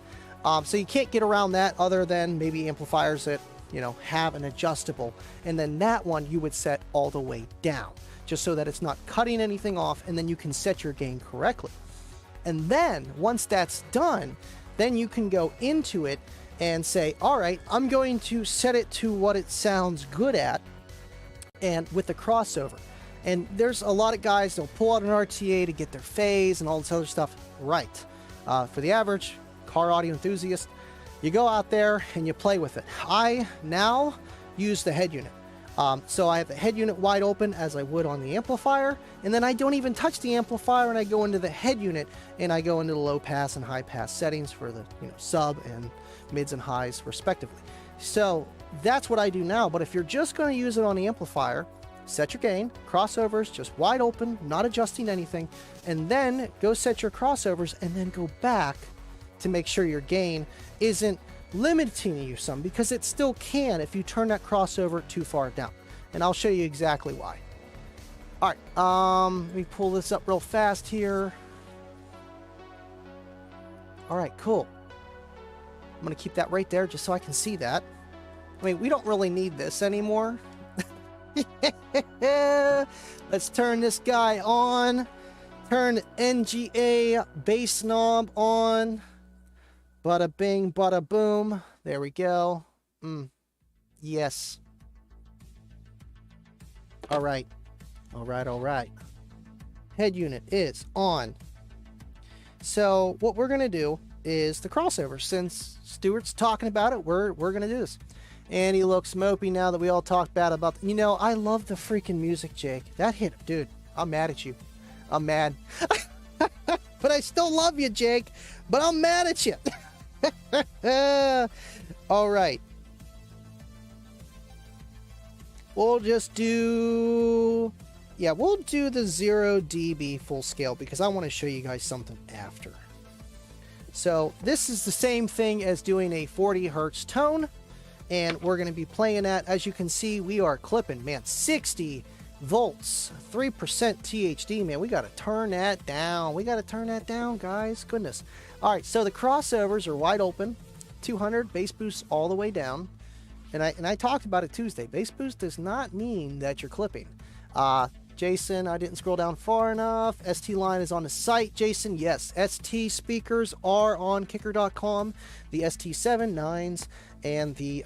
So you can't get around that other than maybe amplifiers that, you know, have an adjustable. And then that one you would set all the way down, just so that it's not cutting anything off, and then you can set your gain correctly. And then once that's done, then you can go into it and say, all right, I'm going to set it to what it sounds good at, and with the crossover. And there's a lot of guys that'll pull out an RTA to get their phase and all this other stuff right. For the average car audio enthusiast, you go out there and you play with it. I now use the head unit. So I have the head unit wide open as I would on the amplifier, and then I don't even touch the amplifier, and I go into the head unit and I go into the low pass and high pass settings for the, you know, sub and mids and highs respectively. So that's what I do now. But if you're just going to use it on the amplifier, set your gain, crossovers just wide open, not adjusting anything, and then go set your crossovers and then go back to make sure your gain isn't limiting you some, because it still can if you turn that crossover too far down. And I'll show you exactly why. All right, let me pull this up real fast here. All right, cool. I'm gonna keep that right there just so I can see that. I mean, we don't really need this anymore. Let's turn this guy on. Turn NGA BassKnob on. Bada bing, bada boom. There we go. Yes. All right. All right, all right. Head unit is on. So what we're going to do is the crossover. Since Stuart's talking about it, we're going to do this. And he looks mopey now that we all talked bad about... You know, I love the freaking music, Jake. That hit... Dude, I'm mad at you. I'm mad. But I still love you, Jake. But I'm mad at you. All right. We'll just do... Yeah, we'll do the 0 dB full scale because I want to show you guys something after. So this is the same thing as doing a 40 hertz tone. And we're going to be playing that. As you can see, we are clipping, man, 60 volts, 3% THD, man. We got to turn that down. We got to turn that down, guys. Goodness. All right, so the crossovers are wide open, 200 bass boost all the way down. And I talked about it Tuesday. Bass boost does not mean that you're clipping. Jason, I didn't scroll down far enough. ST line is on the site. Jason, yes, ST speakers are on kicker.com. The ST7, 9s, and the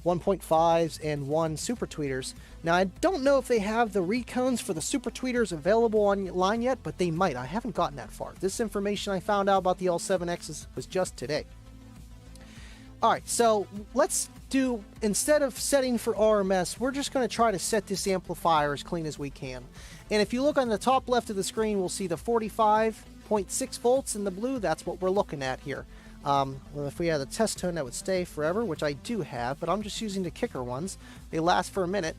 1.5s and 1 super tweeters. Now, I don't know if they have the recones for the super tweeters available online yet, but they might. I haven't gotten that far. This information I found out about the L7Xs was just today. All right, so let's do, instead of setting for RMS, we're just going to try to set this amplifier as clean as we can. And if you look on the top left of the screen, we'll see the 45.6 volts in the blue. That's what we're looking at here. Well, if we had a test tone that would stay forever, which I do have, but I'm just using the kicker ones. They last for a minute.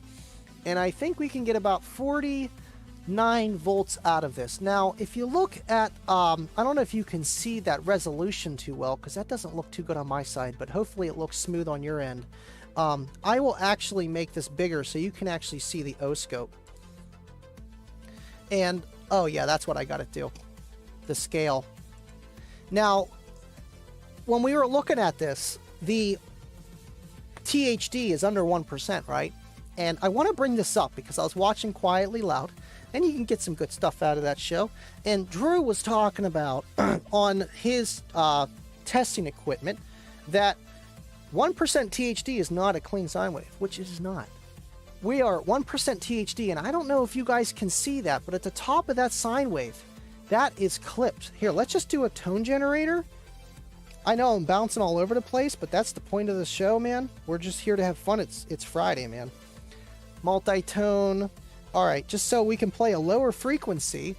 And I think we can get about 49 volts out of this. Now, if you look at, I don't know if you can see that resolution too well, because that doesn't look too good on my side, but hopefully it looks smooth on your end. I will actually make this bigger so you can actually see the O-scope. And, oh yeah, that's what I got to do. The scale. Now, when we were looking at this, the THD is under 1%, right? And I want to bring this up because I was watching Quietly Loud, and you can get some good stuff out of that show. And Drew was talking about on his testing equipment that 1% THD is not a clean sine wave, which it is not. We are 1% THD, and I don't know if you guys can see that, but at the top of that sine wave, that is clipped. Here, let's just do a tone generator. I know I'm bouncing all over the place, but that's the point of the show, man. We're just here to have fun. It's Friday, man. Multi-tone. All right, just so we can play a lower frequency.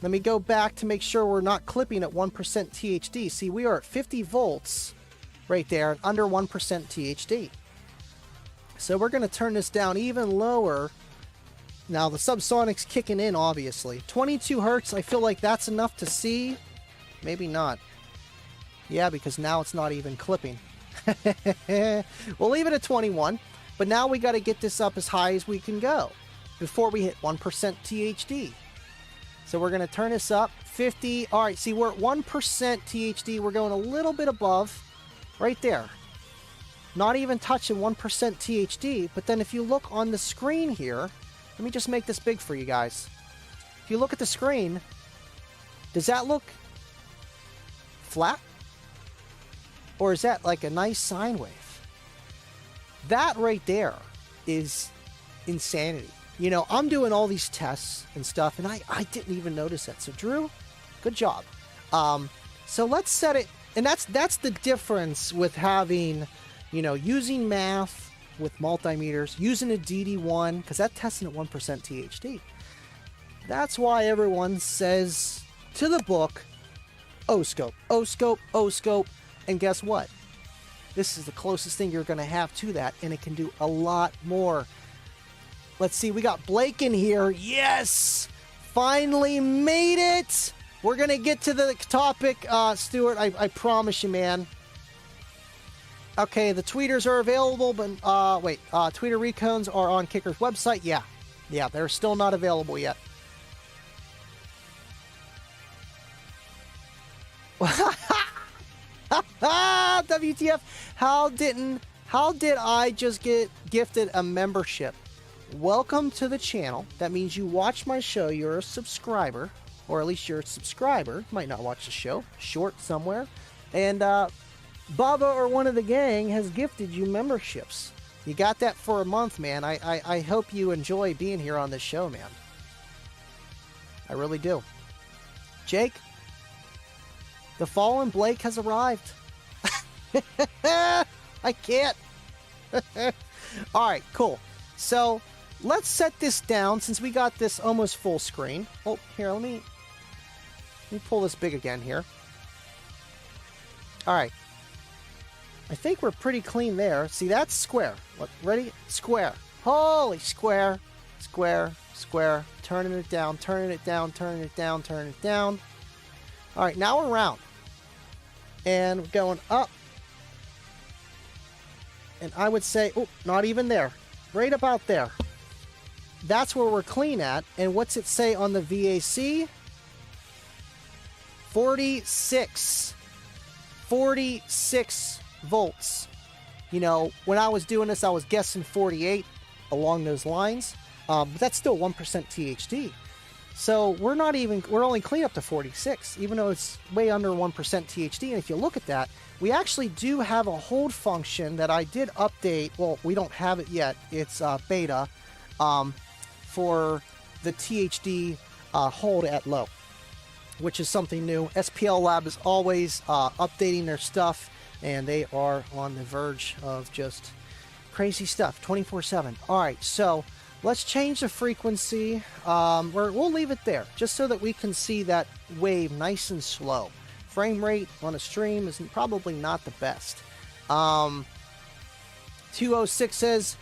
Let me go back to make sure we're not clipping at 1% THD. See, we are at 50 volts right there, under 1% THD. So we're going to turn this down even lower. Now, the subsonic's kicking in, obviously. 22 hertz, I feel like that's enough to see. Maybe not. Yeah, because now it's not even clipping. We'll leave it at 21. But now we got to get this up as high as we can go before we hit 1% THD. So we're going to turn this up. 50. All right, see, we're at 1% THD. We're going a little bit above. Right there. Not even touching 1% THD. But then if you look on the screen here, let me just make this big for you guys. If you look at the screen, does that look flat? Or is that like a nice sine wave? That right there is insanity. You know, I'm doing all these tests and stuff, and I didn't even notice that. So, Drew, good job. So let's set it, and that's the difference with having, you know, using math with multimeters, using a DD1, because that's testing at 1% THD. That's why everyone says to the book, O-scope, O-scope, O-scope, and guess what? This is the closest thing you're going to have to that, and it can do a lot more. Let's see, we got Blake in here. Yes! Finally made it! We're going to get to the topic, Stuart. I promise you, man. Okay, the tweeters are available, but, tweeter recones are on Kicker's website. Yeah, they're still not available yet. WTF, how did I just get gifted a membership? Welcome to the channel. That means you watch my show, you're a subscriber, or at least you're a subscriber. You might not watch the show, short somewhere. And Bubba or one of the gang has gifted you memberships. You got that for a month, man. I hope you enjoy being here on this show, man. I really do. Jake, the fallen Blake has arrived. I can't. All right, cool. So let's set this down since we got this almost full screen. Oh, here, let me pull this big again here. All right. I think we're pretty clean there. See, that's square. Look, ready? Square. Holy square. Square. Square. Turning it down, turning it down, turning it down, turning it down. All right, now we're round. And we're going up. And I would say, oh, not even there. Right about there. That's where we're clean at. And what's it say on the VAC? 46. 46 volts. You know, when I was doing this, I was guessing 48 along those lines. But that's still 1% THD. So we're only clean up to 46, even though it's way under 1% THD. And if you look at that, we actually do have a hold function that I did update. Well, we don't have it yet. It's beta for the THD hold at low, which is something new. SPL Lab is always updating their stuff, and they are on the verge of just crazy stuff 24/7. All right, so let's change the frequency. We'll leave it there just so that we can see that wave nice and slow. Frame rate on a stream is probably not the best. 206 says,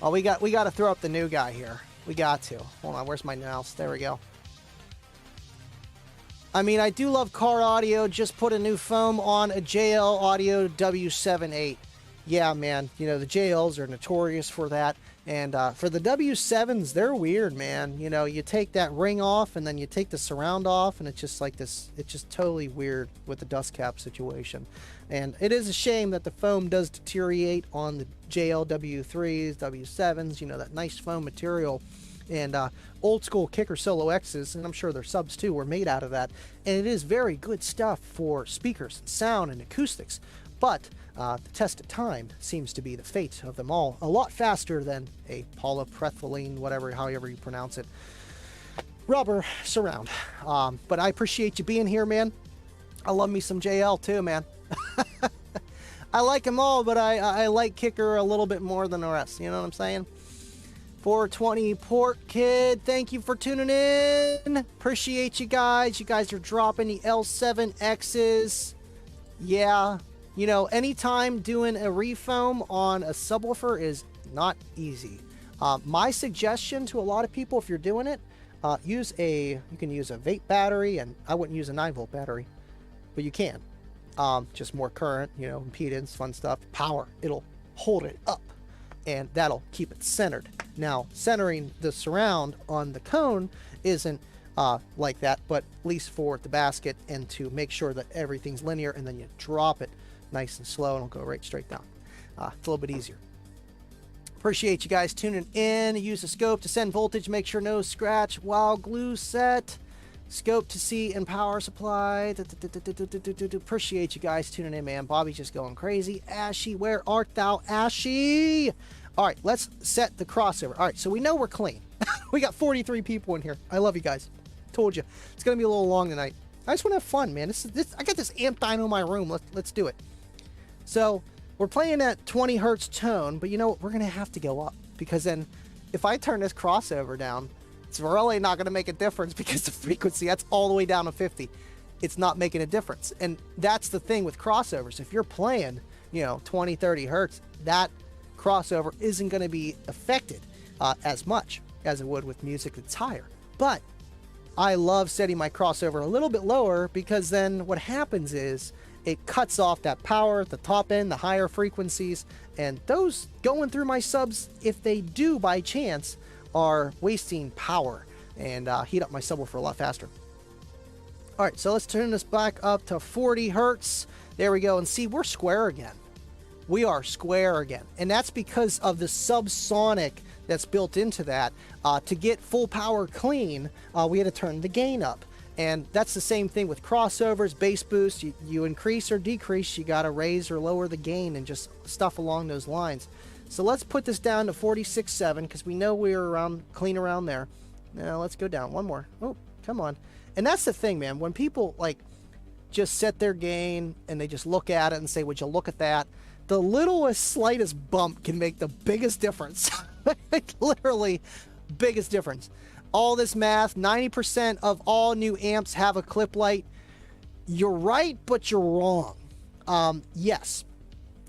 oh, we got to throw up the new guy here. We got to. Hold on, where's my mouse? There we go. I mean, I do love car audio. Just put a new foam on a JL Audio W7.8. Yeah, man. You know, the JLs are notorious for that. And for the W7s, they're weird, man. You know, you take that ring off and then you take the surround off, and it's just like this. It's just totally weird with the dust cap situation. And it is a shame that the foam does deteriorate on the JL W3s, W7s, you know, that nice foam material. And old school Kicker Solo X's, and I'm sure their subs too, were made out of that. And it is very good stuff for speakers and sound and acoustics. But the test of time seems to be the fate of them all. A lot faster than a polypropylene, whatever, however you pronounce it, rubber surround. But I appreciate you being here, man. I love me some JL too, man. I like them all, but I like Kicker a little bit more than the rest. You know what I'm saying? 420 Port Kid, thank you for tuning in. Appreciate you guys. You guys are dropping the L7Xs. Yeah, you know, anytime doing a refoam on a subwoofer is not easy. My suggestion to a lot of people, if you're doing it, you can use a vape battery, and I wouldn't use a 9-volt battery, but you can. Just more current, you know, impedance, fun stuff, power. It'll hold it up, and that'll keep it centered. Now, centering the surround on the cone isn't like that, but at least for the basket and to make sure that everything's linear, and then you drop it nice and slow and it'll go right straight down. It's a little bit easier. Appreciate you guys tuning in. Use the scope to send voltage, make sure no scratch while glue set. Scope to see and power supply. Appreciate you guys tuning in, man. Bobby's just going crazy. Ashy, where art thou, Ashy? All right, let's set the crossover. All right, so we know we're clean. We got 43 people in here. I love you guys. Told you. It's going to be a little long tonight. I just want to have fun, man. I got this amp dyno in my room. Let's do it. So we're playing at 20 hertz tone, but you know what? We're going to have to go up, because then if I turn this crossover down, it's really not going to make a difference, because the frequency, that's all the way down to 50. It's not making a difference. And that's the thing with crossovers. If you're playing, you know, 20, 30 hertz, that crossover isn't going to be affected as much as it would with music that's higher. But I love setting my crossover a little bit lower, because then what happens is it cuts off that power at the top end, the higher frequencies, and those going through my subs, if they do by chance, are wasting power and heat up my subwoofer a lot faster. All right, so let's turn this back up to 40 hertz. There we go, and see, we're square again. We are square again, and that's because of the subsonic that's built into that. To get full power clean, we had to turn the gain up. And that's the same thing with crossovers, bass boost. You increase or decrease, you got to raise or lower the gain and just stuff along those lines. So let's put this down to 46.7, because we know we're clean around there. Now let's go down one more. Oh, come on. And that's the thing, man. When people like just set their gain and they just look at it and say, would you look at that? The littlest, slightest bump can make the biggest difference. Like, literally, biggest difference. All this math, 90% of all new amps have a clip light. You're right, but you're wrong. Yes,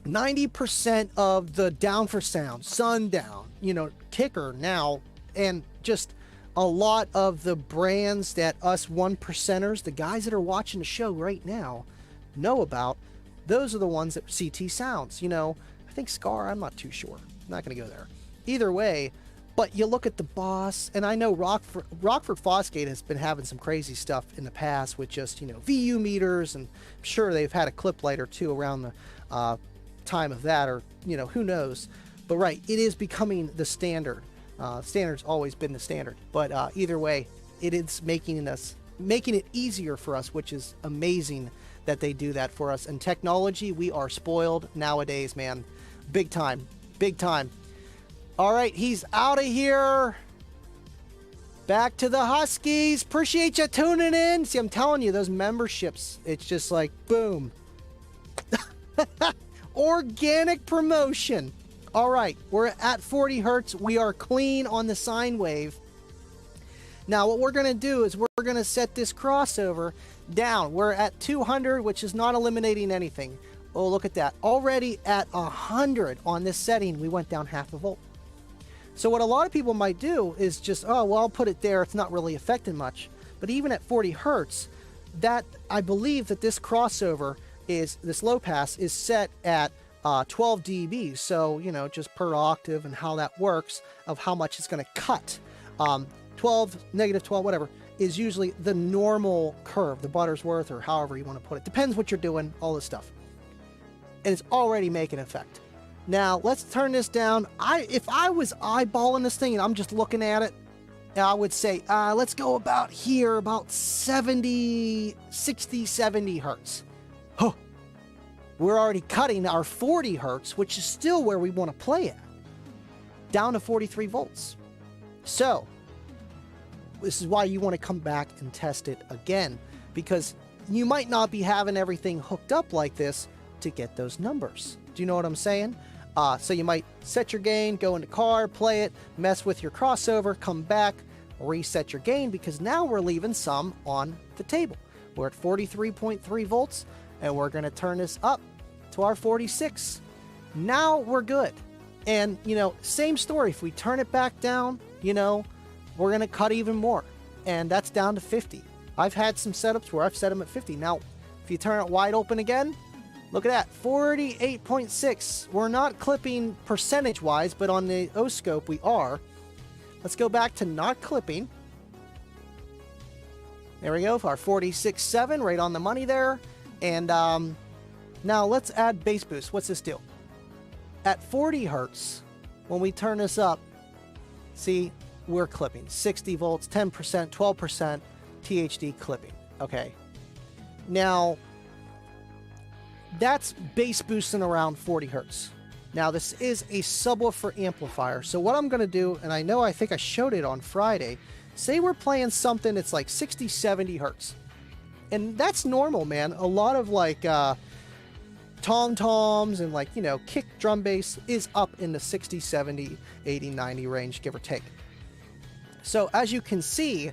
90% of the down for sound, Sundown, you know, Kicker now, and just a lot of the brands that us 1%ers, the guys that are watching the show right now, know about, those are the ones that CT Sounds. You know, I think Scar, I'm not too sure. I'm not going to go there. Either way, but you look at the Boss, and I know Rockford Fosgate has been having some crazy stuff in the past with just, you know, VU meters, and I'm sure they've had a clip light or two around the time of that, or, you know, who knows. But right, it is becoming the standard. Standard's always been the standard, but either way, it is making it easier for us, which is amazing that they do that for us. And technology, we are spoiled nowadays, man. Big time. Big time. All right, he's out of here. Back to the Huskies. Appreciate you tuning in. See, I'm telling you, those memberships, it's just like, boom. Organic promotion. All right, we're at 40 hertz. We are clean on the sine wave. Now, what we're going to do is we're going to set this crossover down. We're at 200, which is not eliminating anything. Oh, look at that. Already at 100 on this setting, we went down half a volt. So what a lot of people might do is just, oh, well, I'll put it there. It's not really affecting much. But even at 40 hertz, that I believe that this crossover is, this low pass is set at 12 dB. So, you know, just per octave and how that works of how much it's going to cut. 12, negative 12, whatever, is usually the normal curve, the Buttersworth, or however you want to put it. Depends what you're doing, all this stuff. And it's already making effect. Now, let's turn this down. If I was eyeballing this thing and I'm just looking at it, I would say, let's go about here, about 60, 70 hertz. Huh. we're already cutting our 40 hertz, which is still where we want to play at, down to 43 volts. So this is why you want to come back and test it again, because you might not be having everything hooked up like this to get those numbers. Do you know what I'm saying? So you might set your gain, go into car, play it, mess with your crossover, come back, reset your gain, because now we're leaving some on the table. We're at 43.3 volts, and we're going to turn this up to our 46. Now we're good. And, you know, same story. If we turn it back down, you know, we're going to cut even more. And that's down to 50. I've had some setups where I've set them at 50. Now, if you turn it wide open again, look at that, 48.6. We're not clipping percentage-wise, but on the O-scope we are. Let's go back to not clipping. There we go, our 46.7, right on the money there. And now let's add bass boost. What's this do? At 40 hertz, when we turn this up, see, we're clipping 60 volts, 10%, 12% THD clipping. Okay. Now, that's bass boosting around 40 hertz. Now, this is a subwoofer amplifier. So what I'm going to do, and I think I showed it on Friday, say we're playing something that's like 60, 70 hertz. And that's normal, man. A lot of like tom-toms and like, you know, kick drum bass is up in the 60, 70, 80, 90 range, give or take. So as you can see,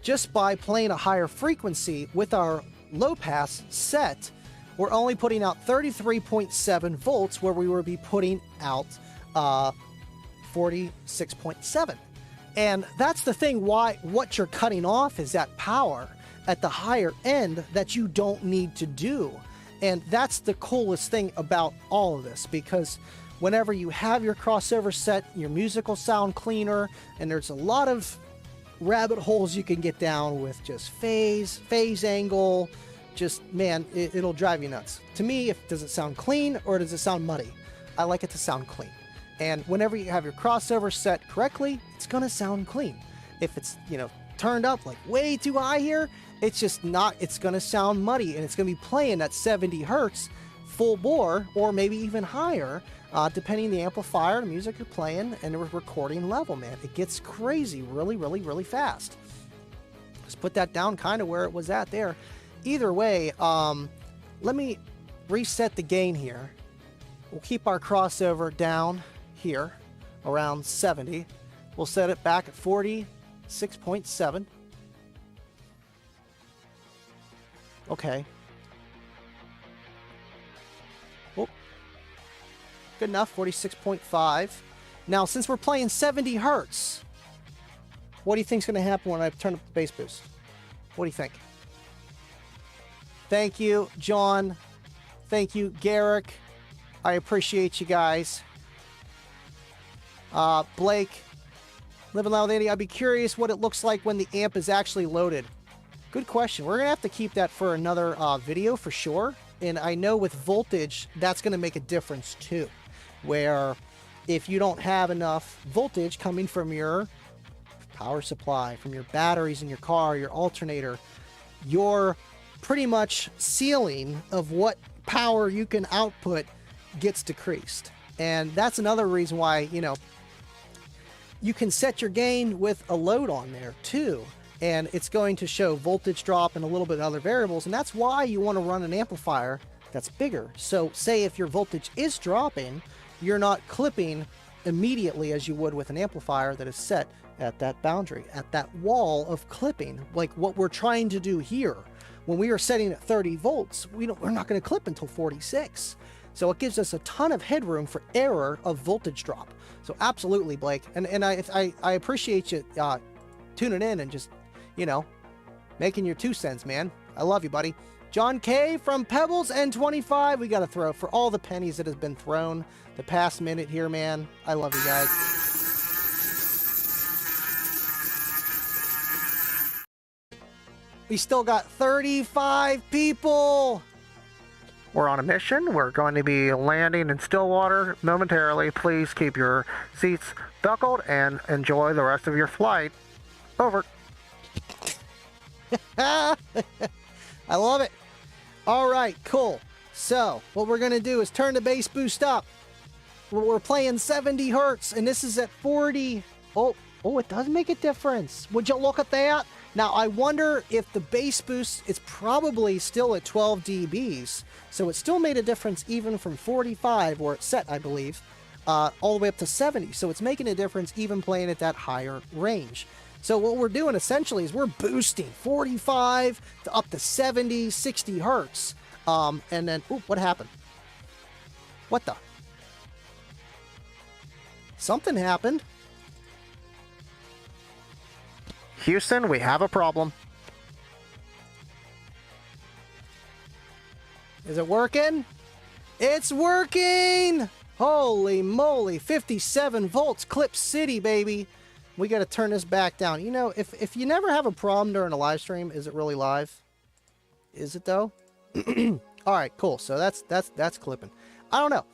just by playing a higher frequency with our low pass set, we're only putting out 33.7 volts where we would be putting out 46.7. And that's the thing, why what you're cutting off is that power at the higher end that you don't need to do. And that's the coolest thing about all of this, because whenever you have your crossover set, your music will sound cleaner, and there's a lot of rabbit holes you can get down with just phase angle. Just, man, it'll drive you nuts. To me, does it sound clean or does it sound muddy? I like it to sound clean. And whenever you have your crossover set correctly, it's going to sound clean. If it's, you know, turned up like way too high here, it's just not, it's going to sound muddy, and it's going to be playing at 70 hertz full bore, or maybe even higher, depending on the amplifier, the music you're playing, and the recording level, man. It gets crazy really, really, really fast. Let's put that down kind of where it was at there. Either way, let me reset the gain here. We'll keep our crossover down here around 70. We'll set it back at 46.7. Okay. Oh, good enough, 46.5. Now, since we're playing 70 hertz, what do you think is going to happen when I turn up the bass boost? What do you think? Thank you, John. Thank you, Garrick. I appreciate you guys. Blake, Livin Loud Andy, I'd be curious what it looks like when the amp is actually loaded. Good question. We're going to have to keep that for another video for sure. And I know with voltage, that's going to make a difference too. Where if you don't have enough voltage coming from your power supply, from your batteries in your car, your alternator, your pretty much ceiling of what power you can output gets decreased. And that's another reason why, you know, you can set your gain with a load on there too, and it's going to show voltage drop and a little bit of other variables, and that's why you want to run an amplifier that's bigger. So say if your voltage is dropping, you're not clipping immediately as you would with an amplifier that is set at that boundary, at that wall of clipping, like what we're trying to do here. When we are setting at 30 volts, we're not going to clip until 46. So it gives us a ton of headroom for error of voltage drop. So absolutely, Blake. And I appreciate you tuning in and just, you know, making your 2 cents, man. I love you, buddy. John K. from Pebbles and 25. We got to throw for all the pennies that has been thrown the past minute here, man. I love you guys. We still got 35 people. We're on a mission. We're going to be landing in Stillwater momentarily. Please keep your seats buckled and enjoy the rest of your flight. Over. I love it. All right, cool. So what we're going to do is turn the bass boost up. We're playing 70 hertz, and this is at 40. Oh, it does make a difference. Would you look at that? Now, I wonder if the bass boost is probably still at 12 dBs, so it still made a difference even from 45, where it's set, I believe, all the way up to 70. So it's making a difference even playing at that higher range. So what we're doing essentially is we're boosting 45 to up to 70, 60 hertz. And then, what happened? What the? Something happened. Houston, we have a problem. Is it working? It's working! Holy moly, 57 volts, Clip City, baby. We got to turn this back down. You know, if you never have a problem during a live stream, is it really live? Is it though? All right, cool. So that's clipping. I don't know.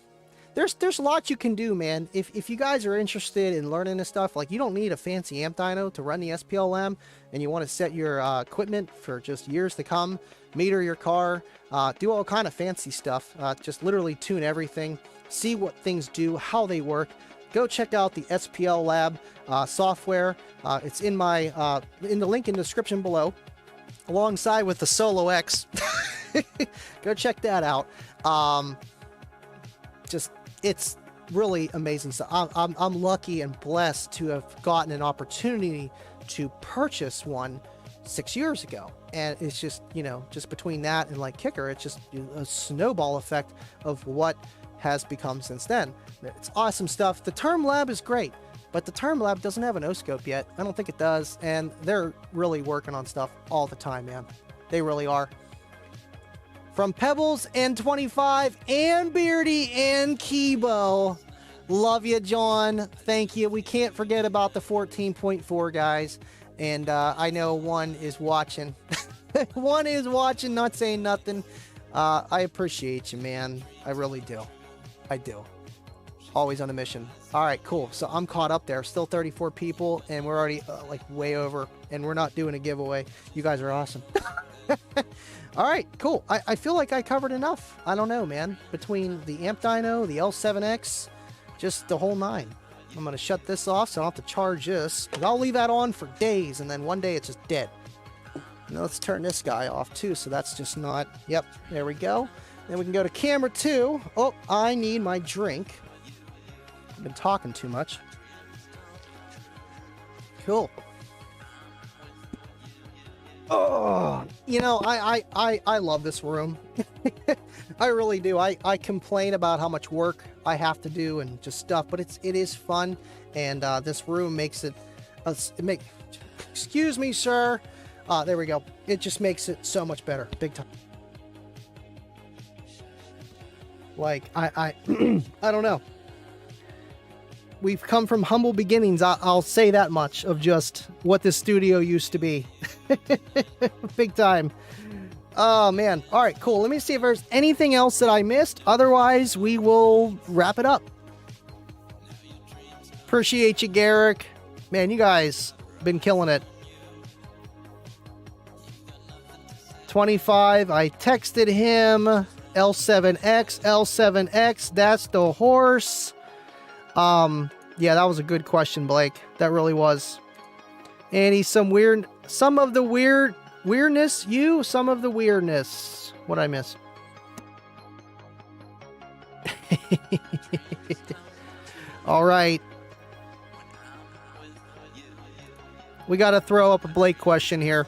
There's a lot you can do, man. If you guys are interested in learning this stuff, like you don't need a fancy amp dyno to run the SPLM, and you want to set your equipment for just years to come, meter your car, do all kind of fancy stuff. Just literally tune everything, see what things do, how they work. Go check out the SPL Lab software. It's in my in the link in the description below, alongside with the Solo X. Go check that out. It's really amazing. So I'm lucky and blessed to have gotten an opportunity to purchase one 6 years ago. And it's just, you know, just between that and like Kicker, it's just a snowball effect of what has become since then. It's awesome stuff. The Term Lab is great, but the Term Lab doesn't have an O-scope yet. I don't think it does. And they're really working on stuff all the time, man. They really are. From Pebbles and 25 and Beardy and Kibo. Love you, John. Thank you. We can't forget about the 14.4 guys. And I know one is watching. One is watching, not saying nothing. I appreciate you, man. I really do. I do. Always on a mission. All right, cool. So I'm caught up there. Still 34 people, and we're already like way over. And we're not doing a giveaway. You guys are awesome. All right, cool. I feel like I covered enough. I don't know, man. Between the amp dyno, the L7X, just the whole nine. I'm going to shut this off so I don't have to charge this. Because I'll leave that on for days, and then one day it's just dead. Now let's turn this guy off, too, so that's just not... Yep, there we go. Then we can go to camera 2. Oh, I need my drink. I've been talking too much. Cool. Oh, you know, I love this room. I really do. I complain about how much work I have to do and just stuff, but it is fun, and this room makes it. Excuse me, sir. There we go. It just makes it so much better, big time. Like I don't know. We've come from humble beginnings. I'll say that much of just what this studio used to be. Big time. Oh, man. All right, cool. Let me see if there's anything else that I missed. Otherwise, we will wrap it up. Appreciate you, Garrick. Man, you guys been killing it. 25. I texted him. L7X. That's the horse. Yeah, that was a good question, Blake. That really was. Andy, some of the weirdness. What'd I miss? All right. We got to throw up a Blake question here.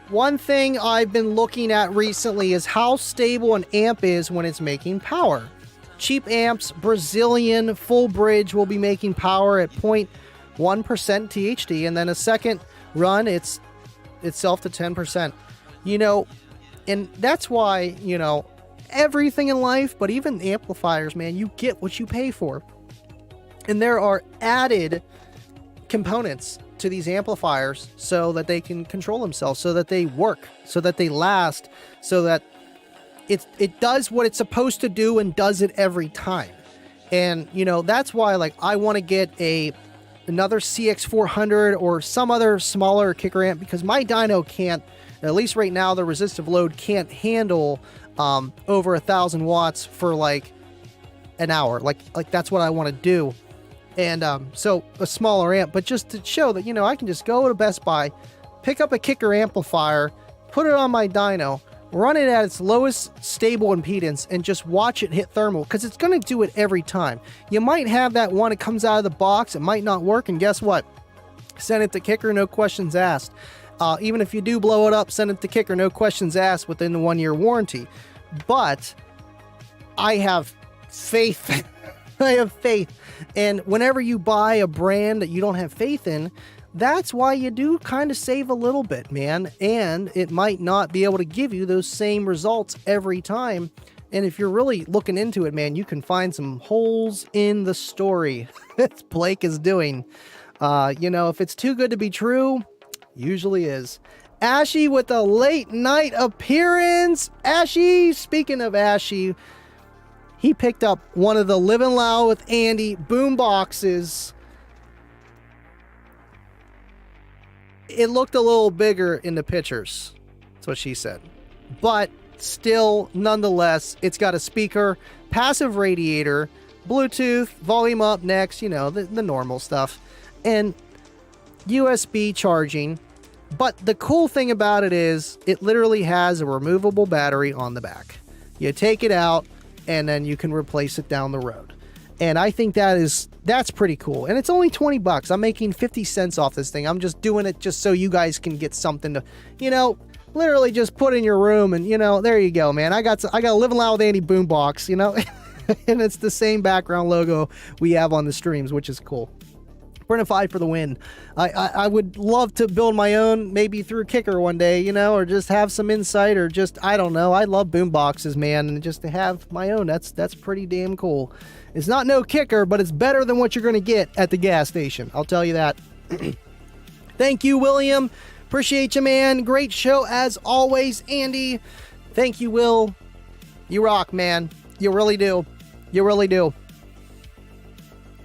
One thing I've been looking at recently is how stable an amp is when it's making power. Cheap amps, Brazilian, full bridge will be making power at 0.1% THD, and then a second run, it's itself to 10%. You know, and that's why, you know, everything in life, but even amplifiers, man, you get what you pay for. And there are added components to these amplifiers so that they can control themselves, so that they work, so that they last, so that it does what it's supposed to do and does it every time. And, you know, that's why, like, I want to get another CX400 or some other smaller kicker amp, because my dyno can't, at least right now, the resistive load can't handle over 1,000 watts for like an hour. Like that's what I want to do. And so a smaller amp, but just to show that, you know, I can just go to Best Buy, pick up a kicker amplifier, put it on my dyno, run it at its lowest stable impedance, and just watch it hit thermal, because it's going to do it every time. You might have that one, it comes out of the box, it might not work, and guess what? Send it to kicker, no questions asked. Even if you do blow it up, send it to kicker, no questions asked, within the 1-year warranty. But I have faith. I have faith. And whenever you buy a brand that you don't have faith in, that's why you do kind of save a little bit, man. And it might not be able to give you those same results every time. And if you're really looking into it, man, you can find some holes in the story that Blake is doing. You know, if it's too good to be true, usually is. Ashy with a late night appearance. Ashy, speaking of Ashy, he picked up one of the Livin Loud with Andy boom boxes. It looked a little bigger in the pictures. That's what she said. But still, nonetheless, it's got a speaker, passive radiator, Bluetooth, volume up next, you know, the normal stuff, and USB charging. But the cool thing about it is it literally has a removable battery on the back. You take it out and then you can replace it down the road. And I think that's pretty cool. And it's only 20 bucks. I'm making 50 cents off this thing. I'm just doing it just so you guys can get something to, you know, literally just put in your room, and, you know, there you go, man. I got a Livin Loud with Andy boombox, you know, and it's the same background logo we have on the streams, which is cool. Brentified for the win. I would love to build my own, maybe through Kicker one day, you know, or just have some insight, or just, I don't know. I love boom boxes, man, and just to have my own, that's pretty damn cool. It's not no Kicker, but it's better than what you're going to get at the gas station. I'll tell you that. Thank you, William. Appreciate you, man. Great show as always, Andy. Thank you, Will. You rock, man. You really do. You really do.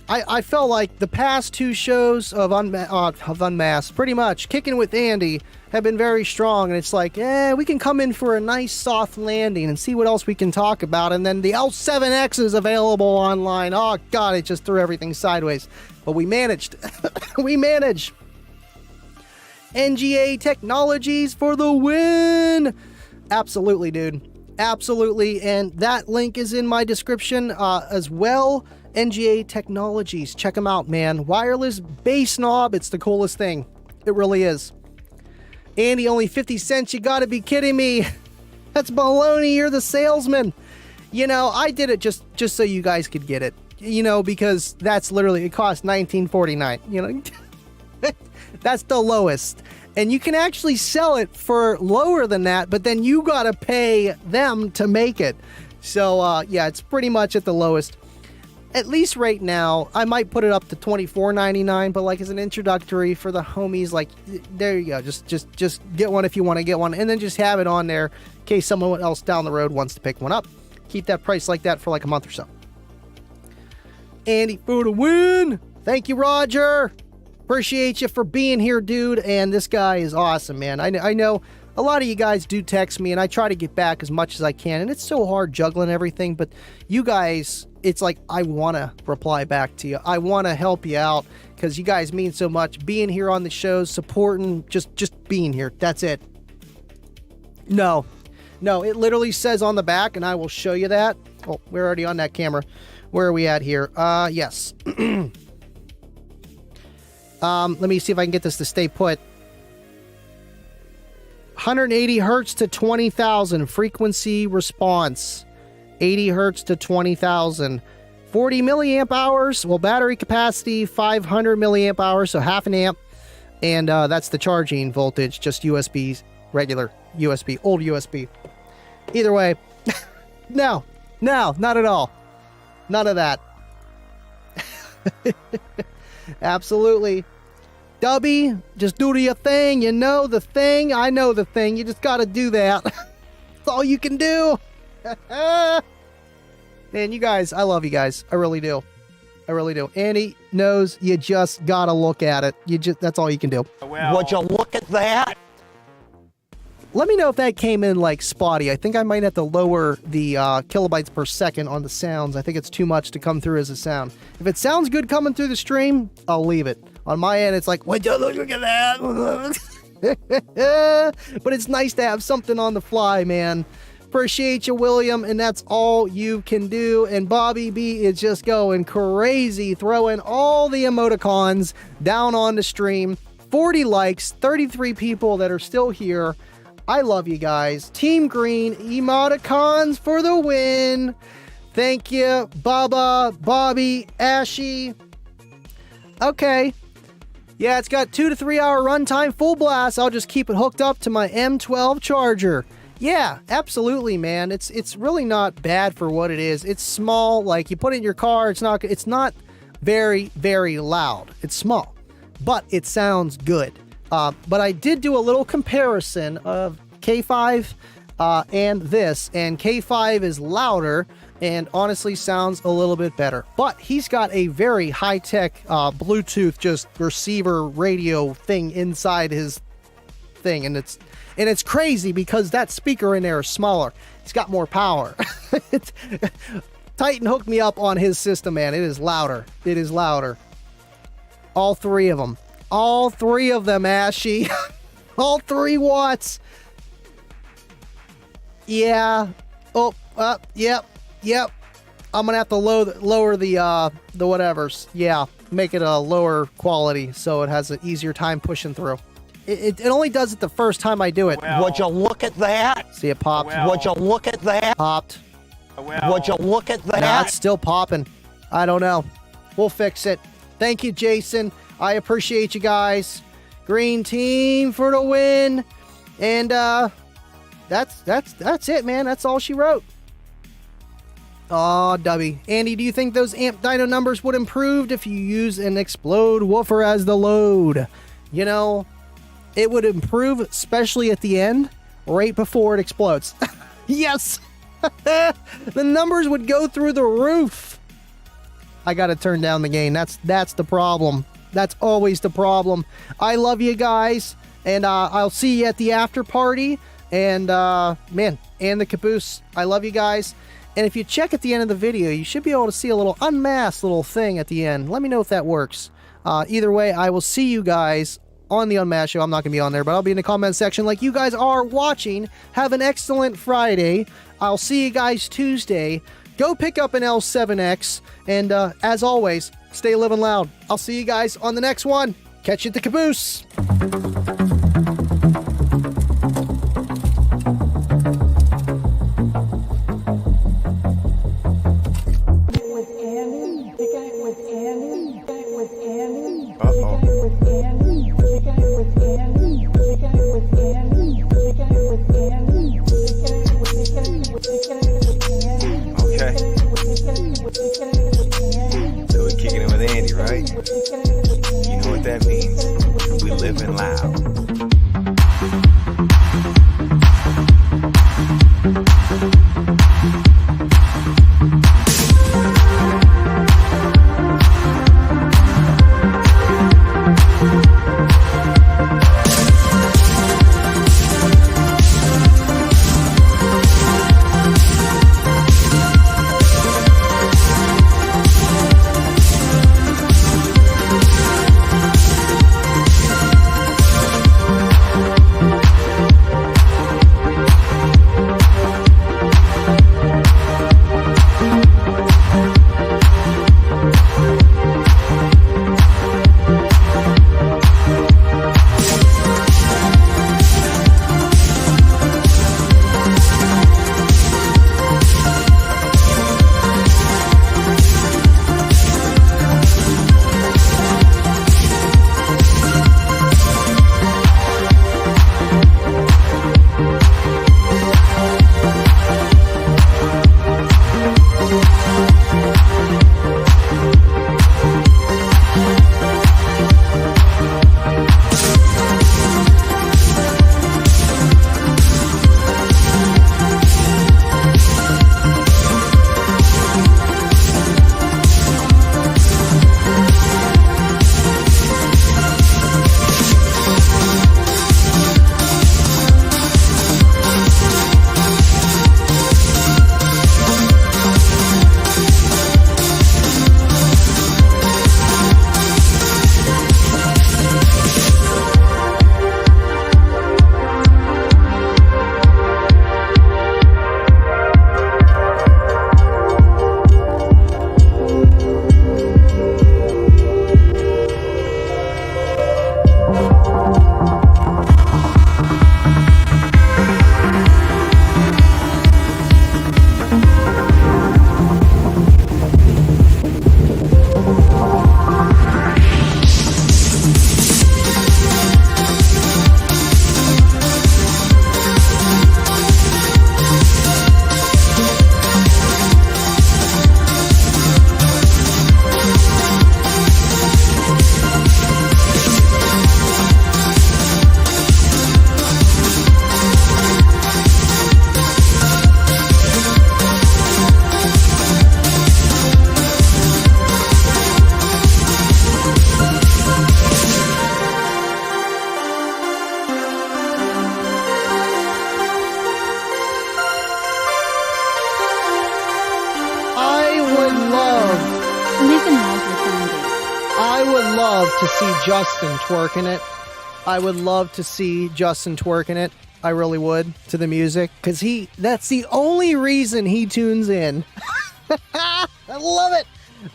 I felt like the past 2 shows of Unmasked, pretty much, Kicking with Andy, have been very strong. And it's like, we can come in for a nice soft landing and see what else we can talk about. And then the L7X is available online. Oh, God, it just threw everything sideways. But we managed. We managed. NGA Technologies for the win. Absolutely, dude. Absolutely. And that link is in my description as well. NGA Technologies. Check them out, man. Wireless BassKnob. It's the coolest thing. It really is. Andy, only 50 cents. You gotta be kidding me. That's baloney. You're the salesman. You know, I did it just so you guys could get it. You know, because that's literally, it costs $19.49. You know, that's the lowest. And you can actually sell it for lower than that, but then you gotta pay them to make it. So, yeah, it's pretty much at the lowest. At least right now, I might put it up to $24.99, but like as an introductory for the homies, like, there you go. Just get one if you want to get one, and then just have it on there in case someone else down the road wants to pick one up. Keep that price like that for like a month or so. Andy for the win. Thank you, Roger. Appreciate you for being here, dude. And this guy is awesome, man. I know a lot of you guys do text me, and I try to get back as much as I can, and it's so hard juggling everything, but you guys, it's like I want to reply back to you. I want to help you out because you guys mean so much. Being here on the shows, supporting, just being here. That's it. No, it literally says on the back, and I will show you that. Oh, we're already on that camera. Where are we at here? Yes. Let me see if I can get this to stay put. 180 hertz to 20,000 frequency response. 80 hertz to 20,000. 40 milliamp hours. Well, battery capacity 500 milliamp hours, so half an amp. And that's the charging voltage, just USB, regular USB, old USB. Either way, no, not at all. None of that. Absolutely. Dubby, just do your thing. You know the thing. I know the thing. You just got to do that. That's all you can do. Man, you guys, I love you guys. I really do. I really do. Andy knows you just got to look at it. That's all you can do. Would you look at that? Let me know if that came in like spotty. I think I might have to lower the kilobytes per second on the sounds. I think it's too much to come through as a sound. If it sounds good coming through the stream, I'll leave it. On my end, it's like, would you look at that? But it's nice to have something on the fly, man. Appreciate you, William, and that's all you can do. And Bobby B is just going crazy, throwing all the emoticons down on the stream. 40 likes, 33 people that are still here. I love you guys. Team Green, emoticons for the win. Thank you, Baba, Bobby, Ashy. Okay. Yeah, it's got 2 to 3 hour runtime, full blast. I'll just keep it hooked up to my M12 charger. Yeah, absolutely, man. It's really not bad for what it is. It's small, like you put it in your car. It's not very, very loud. It's small, but it sounds good. But I did do a little comparison of K5 and this, and K5 is louder and honestly sounds a little bit better. But he's got a very high-tech Bluetooth just receiver radio thing inside his thing, and it's crazy because that speaker in there is smaller. It's got more power. Titan hooked me up on his system, man. It is louder. It is louder. All 3 of them. All 3 of them, Ashy. All 3 watts. Yeah. Oh, yep. I'm gonna have to lower the whatevers. Yeah, make it a lower quality so it has an easier time pushing through. It only does it the first time I do it. Would you look at that? See, it popped. Would you look at that? Popped. Would you look at that? Nah, it's still popping. I don't know. We'll fix it. Thank you, Jason. I appreciate you guys. Green team for the win. And that's it, man. That's all she wrote. Oh, Dubby. Andy, do you think those amp dyno numbers would improve if you use an explode woofer as the load? You know, it would improve, especially at the end, right before it explodes. Yes! The numbers would go through the roof. I gotta turn down the gain. That's the problem. That's always the problem. I love you guys, and I'll see you at the after party. And man, and the caboose. I love you guys. And if you check at the end of the video, you should be able to see a little unmasked little thing at the end. Let me know if that works. Either way, I will see you guys on the Unmasked show. I'm not going to be on there, but I'll be in the comment section like you guys are watching. Have an excellent Friday. I'll see you guys Tuesday. Go pick up an L7X. And as always, stay living loud. I'll see you guys on the next one. Catch you at the caboose. So we're kicking it with Andy, right? You know what that means. We living loud. love to see Justin twerking it. I would love to see Justin twerking it. I really would, to the music, because that's the only reason he tunes in. I love it.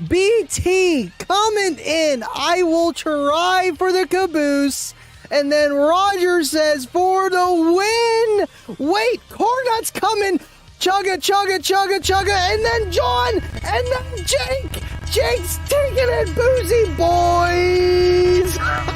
BT coming in. I will try for the caboose. And then Roger says for the win. Wait, Cornut's coming. Chugga, chugga, chugga, chugga. And then John. And then Jake. Jake's taking it, boozy boys.